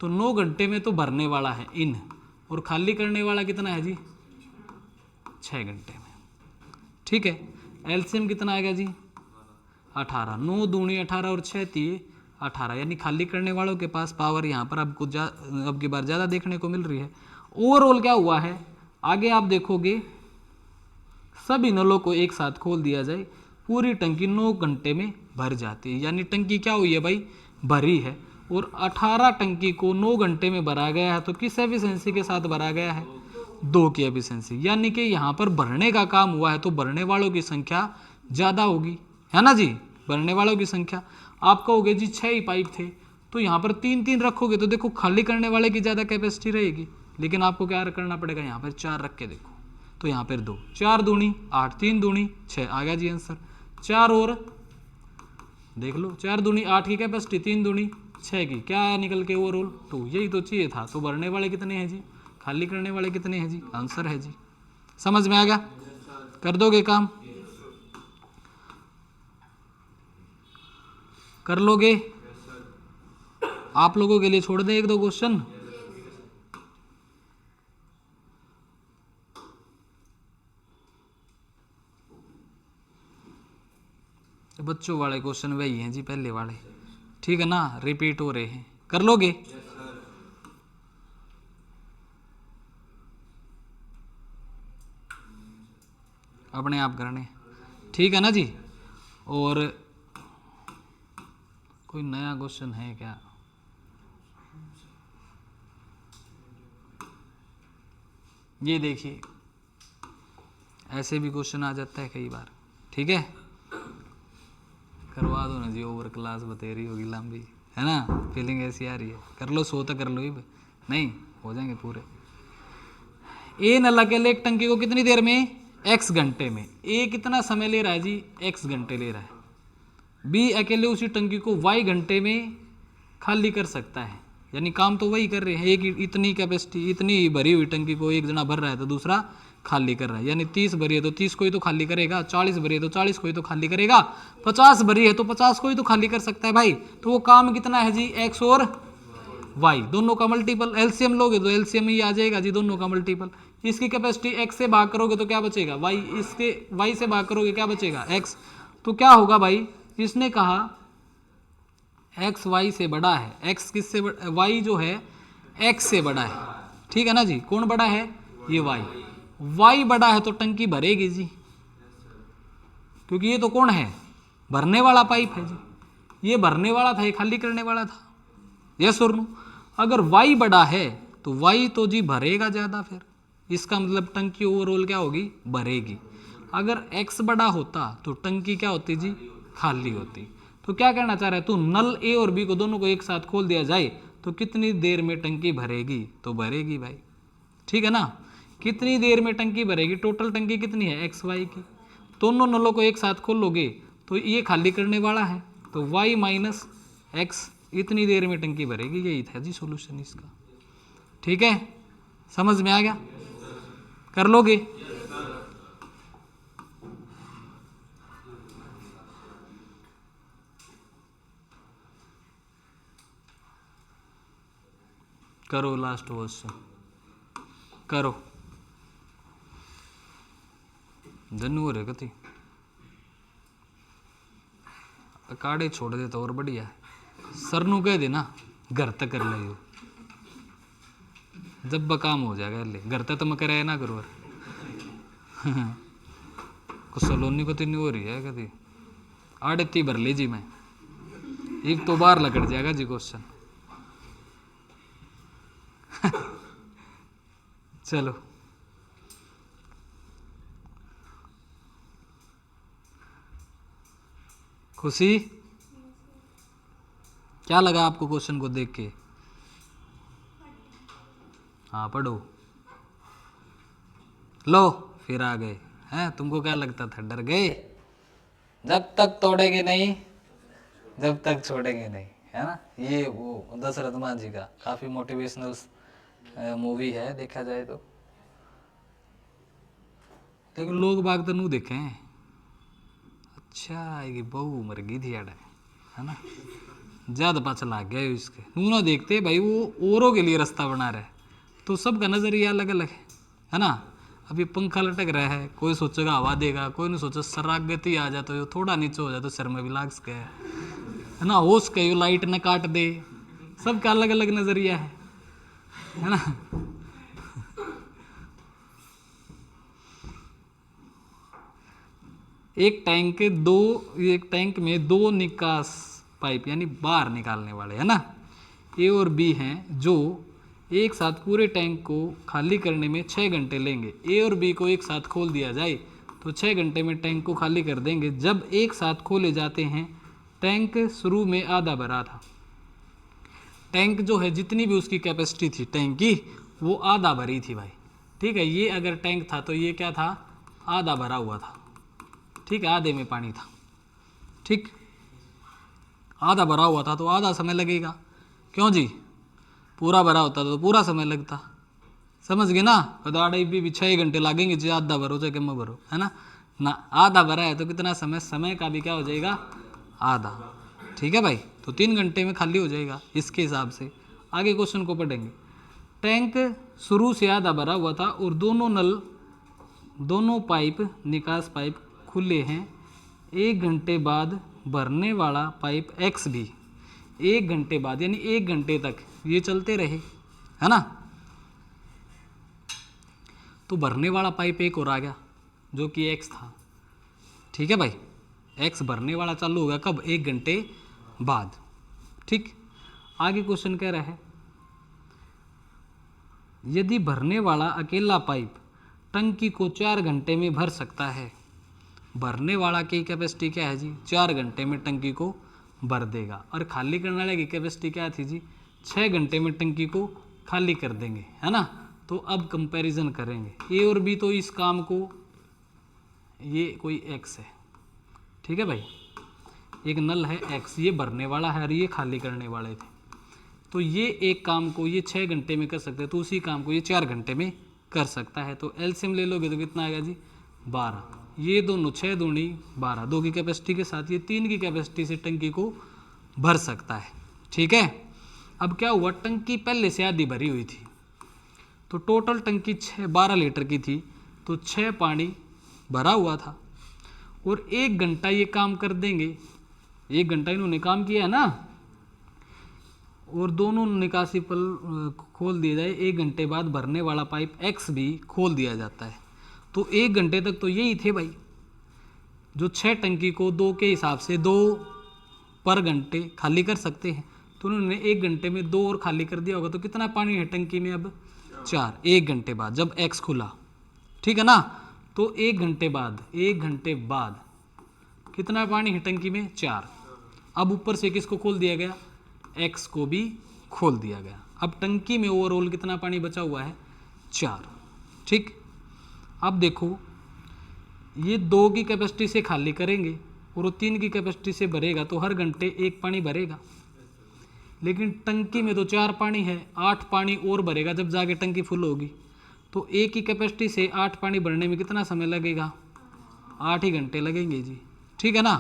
तो 9 घंटे में तो भरने वाला है इन, और खाली करने वाला कितना है जी 6 घंटे में, ठीक है। एलसीएम कितना आएगा जी 18, 9 दूनी 18 और 6 तीय 18, यानी खाली करने वालों के पास पावर यहाँ पर अब की बार ज़्यादा देखने को मिल रही है। ओवरऑल क्या हुआ है, आगे आप देखोगे सभी नलों को एक साथ खोल दिया जाए, पूरी टंकी 9 घंटे में भर जाती है, यानी टंकी क्या हुई है भाई भरी है। और 18 टंकी को 9 घंटे में भरा गया है, तो किस एफिशिएंसी के साथ भरा गया है 2 की एफिशिएंसी, यानी कि यहाँ पर भरने का काम हुआ है तो भरने वालों की संख्या ज़्यादा होगी, है ना जी। भरने वालों की संख्या आप कहोगे जी 6 ही पाइप थे, तो यहाँ पर 3-3 रखोगे तो देखो खाली करने वाले की ज़्यादा कैपेसिटी रहेगी, लेकिन आपको क्या करना पड़ेगा यहाँ पर 4 रख के देखो, तो यहाँ पर 2, 4 दूनी 8, 3 दूनी 6 आ गया जी आंसर। 4 और देख लो 4 दूनी 8 की कैपेसिटी, 3 दूनी 6 की, क्या आया निकल के ओवरऑल 2, यही तो चाहिए था। तो भरने वाले कितने हैं जी, खाली करने वाले कितने हैं जी, आंसर है जी। समझ में आ गया, कर दोगे काम, कर लोगे। आप लोगों के लिए छोड़ दें 1-2 क्वेश्चन। बच्चों वाले क्वेश्चन वही हैं जी पहले वाले, ठीक है ना, रिपीट हो रहे हैं, कर लोगे। अपने आप करने, ठीक है ना जी। और कोई नया क्वेश्चन है क्या, ये देखिए ऐसे भी क्वेश्चन आ जाता है कई बार, ठीक है। करवा दो ना जी, ओवर क्लास बतेरी होगी लंबी, है ना, फीलिंग ऐसी आ रही है, कर लो 100 तक कर लो, नहीं हो जाएंगे पूरे। ए नल अकेले एक टंकी को कितनी देर में x घंटे में, ए कितना समय ले रहा है जी x घंटे ले रहा है, बी अकेले उसी टंकी को y घंटे में खाली कर सकता है, यानी काम तो वही कर रहे हैं, एक इतनी कैपेसिटी इतनी भरी हुई टंकी को एक जना भर रहा है तो दूसरा खाली कर रहा है, यानी 30 भरी है तो 30 को ही तो खाली करेगा, 40 भरी है तो 40 को ही तो खाली करेगा, 50 भरी है तो 50 को ही तो खाली कर सकता है भाई। तो वो काम कितना है जी x और y दोनों का मल्टीपल, एलसीएम लोगे तो एलसीएम ही आ जाएगा जी दोनों का मल्टीपल। इसकी कैपेसिटी x से भाग करोगे तो क्या बचेगा y, इसके y से भाग करोगे क्या बचेगा x, तो क्या होगा भाई, इसने कहा x y से बड़ा है, x किससे y जो है x से बड़ा है, ठीक है ना जी। कौन बड़ा है, ये y बड़ा है तो टंकी भरेगी जी, क्योंकि ये तो कौन है भरने वाला पाइप है जी, ये भरने वाला था ये खाली करने वाला था, यस और नो। अगर y बड़ा है तो y तो जी भरेगा ज़्यादा, फिर इसका मतलब टंकी ओवरऑल क्या होगी भरेगी। अगर x बड़ा होता तो टंकी क्या होती जी खाली होती। तो क्या कहना चाह रहा है तू, नल ए और बी को दोनों को एक साथ खोल दिया जाए तो कितनी देर में टंकी भरेगी, तो भरेगी भाई, ठीक है ना। कितनी देर में टंकी भरेगी, टोटल टंकी कितनी है एक्स वाई की, दोनों नलों को एक साथ खोलोगे तो ये खाली करने वाला है तो y माइनस एक्स इतनी देर में टंकी भरेगी, यही था जी सॉल्यूशन इसका, ठीक है। समझ में आ गया, कर लोगे। करो लास्ट क्वेश्चन करो, जन्नू हो रहे कति काड़े छोड़ दे तो और बढ़िया है, सरनू कह देना घर तक कर ले, जब बकाम हो जाएगा ले घर तक तो मैं कराया ना करो सलोनी को तो नहीं हो रही है कभी आड़ती भर ली जी मैं, एक तो बार लगड़ जाएगा जी क्वेश्चन चलो खुशी क्या लगा आपको क्वेश्चन को देख के? हाँ पढ़ो। लो फिर आ गए हैं। तुमको क्या लगता था, डर गए? जब तक तोड़ेंगे नहीं जब तक छोड़ेंगे नहीं, है ना। ये वो दशरथ मान जी का काफी मोटिवेशनल मूवी है देखा जाए तो। लेकिन लोग बाग तो नहीं देखे हैं। अच्छा ये बहू मर गई थी यार, है ना। ज्यादा पाछा लाग गया इसके नू ना देखते भाई, वो औरों के लिए रास्ता बना रहा है, तो सबका नजरिया अलग अलग है ना। अभी पंखा लटक रहा है, कोई सोचेगा हवा देगा, कोई नहीं सोचा सराग गति आ जाए तो थोड़ा नीचे हो जाए तो सिर में भी लाग सके, है ना। हो सके यो लाइट न काट दे, सबका अलग अलग नजरिया है ना। एक टैंक में दो निकास पाइप यानी बाहर निकालने वाले, है ना, ए और बी हैं, जो एक साथ पूरे टैंक को खाली करने में 6 घंटे लेंगे। ए और बी को एक साथ खोल दिया जाए तो 6 घंटे में टैंक को खाली कर देंगे। जब एक साथ खोले जाते हैं, टैंक शुरू में आधा भरा था। टैंक जो है जितनी भी उसकी कैपेसिटी थी टैंक की, वो आधा भरी थी भाई, ठीक है। ये अगर टैंक था तो ये क्या था, आधा भरा हुआ था, ठीक है, आधे में पानी था, ठीक। आधा भरा हुआ था तो आधा समय लगेगा, क्यों जी, पूरा भरा होता तो पूरा समय लगता, समझ गए ना। दाढ़ी भी 6 घंटे लगेंगे जी, आधा भरो चाहे कम भरो, है ना। ना आधा भरा है तो कितना समय, समय का भी क्या हो जाएगा, आधा, ठीक है भाई। तो 3 घंटे में खाली हो जाएगा इसके हिसाब से। आगे क्वेश्चन को पढ़ेंगे। टैंक शुरू से आधा भरा हुआ था और दोनों पाइप निकास पाइप खुले हैं। 1 घंटे बाद भरने वाला पाइप एक्स भी 1 घंटे बाद यानी 1 घंटे तक ये चलते रहे, है ना। तो भरने वाला पाइप एक और आ गया जो कि एक्स था, ठीक है भाई। एक्स भरने वाला चालू होगा कब, 1 घंटे बाद, ठीक। आगे क्वेश्चन कह रहा है, यदि भरने वाला अकेला पाइप टंकी को 4 घंटे में भर सकता है। भरने वाला की कैपेसिटी क्या है जी, 4 घंटे में टंकी को भर देगा। और खाली करने वाले की कैपेसिटी क्या थी जी, 6 घंटे में टंकी को खाली कर देंगे, है ना। तो अब कंपैरिजन करेंगे ए और बी, तो इस काम को ये कोई एक्स है, ठीक है भाई, एक नल है एक्स, ये भरने वाला है और ये खाली करने वाले थे। तो ये एक काम को ये 6 घंटे में कर सकते हैं, तो उसी काम को ये 4 घंटे में कर सकता है। तो एलसीएम ले लोगे तो कितना आएगा जी, 12। ये दोनों 6 दूनी 12, 2 की कैपेसिटी के साथ ये 3 की कैपेसिटी से टंकी को भर सकता है, ठीक है। अब क्या हुआ, टंकी पहले से आधी भरी हुई थी, तो टोटल टंकी 12 लीटर की थी, तो 6 पानी भरा हुआ था। और 1 घंटा ये काम कर देंगे, 1 घंटा इन्होंने काम किया है ना, और दोनों निकासी पल खोल दिए जाए। 1 घंटे बाद भरने वाला पाइप एक्स भी खोल दिया जाता है। तो 1 घंटे तक तो यही थे भाई, जो 6 टंकी को 2 के हिसाब से 2 पर घंटे खाली कर सकते हैं, तो उन्होंने 1 घंटे में 2 और खाली कर दिया होगा। तो कितना पानी है टंकी में अब, 4। 1 घंटे बाद जब एक्स खुला, ठीक है ना, तो 1 घंटे बाद कितना पानी है टंकी में, 4। अब ऊपर से किसको खोल दिया गया, एक्स को भी खोल दिया गया। अब टंकी में ओवरऑल कितना पानी बचा हुआ है, 4, ठीक। अब देखो, ये 2 की कैपेसिटी से खाली करेंगे और वो 3 की कैपेसिटी से भरेगा, तो हर घंटे 1 पानी भरेगा। लेकिन टंकी में तो 4 पानी है, 8 पानी और भरेगा जब जाके टंकी फुल होगी। तो 1 की कैपेसिटी से 8 पानी भरने में कितना समय लगेगा, 8 ही घंटे लगेंगे जी, ठीक है ना।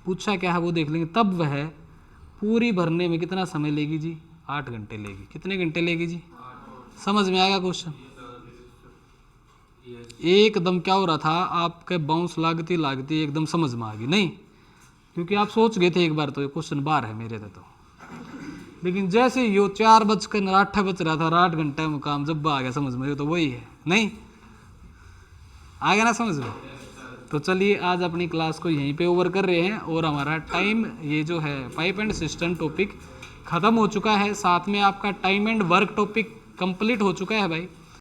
पूछा क्या है वो देख लेंगे। तब वह पूरी भरने में कितना समय लेगी जी, 8 घंटे लेगी। कितने घंटे लेगी जी, समझ में आएगा क्वेश्चन। एकदम क्या हो रहा था, आपके बाउंस लागती एकदम समझ में आ गई नहीं, क्योंकि आप सोच गए थे एक बार तो ये क्वेश्चन बार है मेरे तो। लेकिन जैसे यो 4:08 बज रहा था और 8 घंटे में काम जब आ गया समझ में, तो वही है नहीं, आ गया ना समझ में। तो चलिए आज अपनी क्लास को यहीं पे ओवर कर रहे हैं, और हमारा टाइम ये जो है पाइप एंड सिस्टम टॉपिक ख़त्म हो चुका है। साथ में आपका time and work topic complete हो चुका है भाई।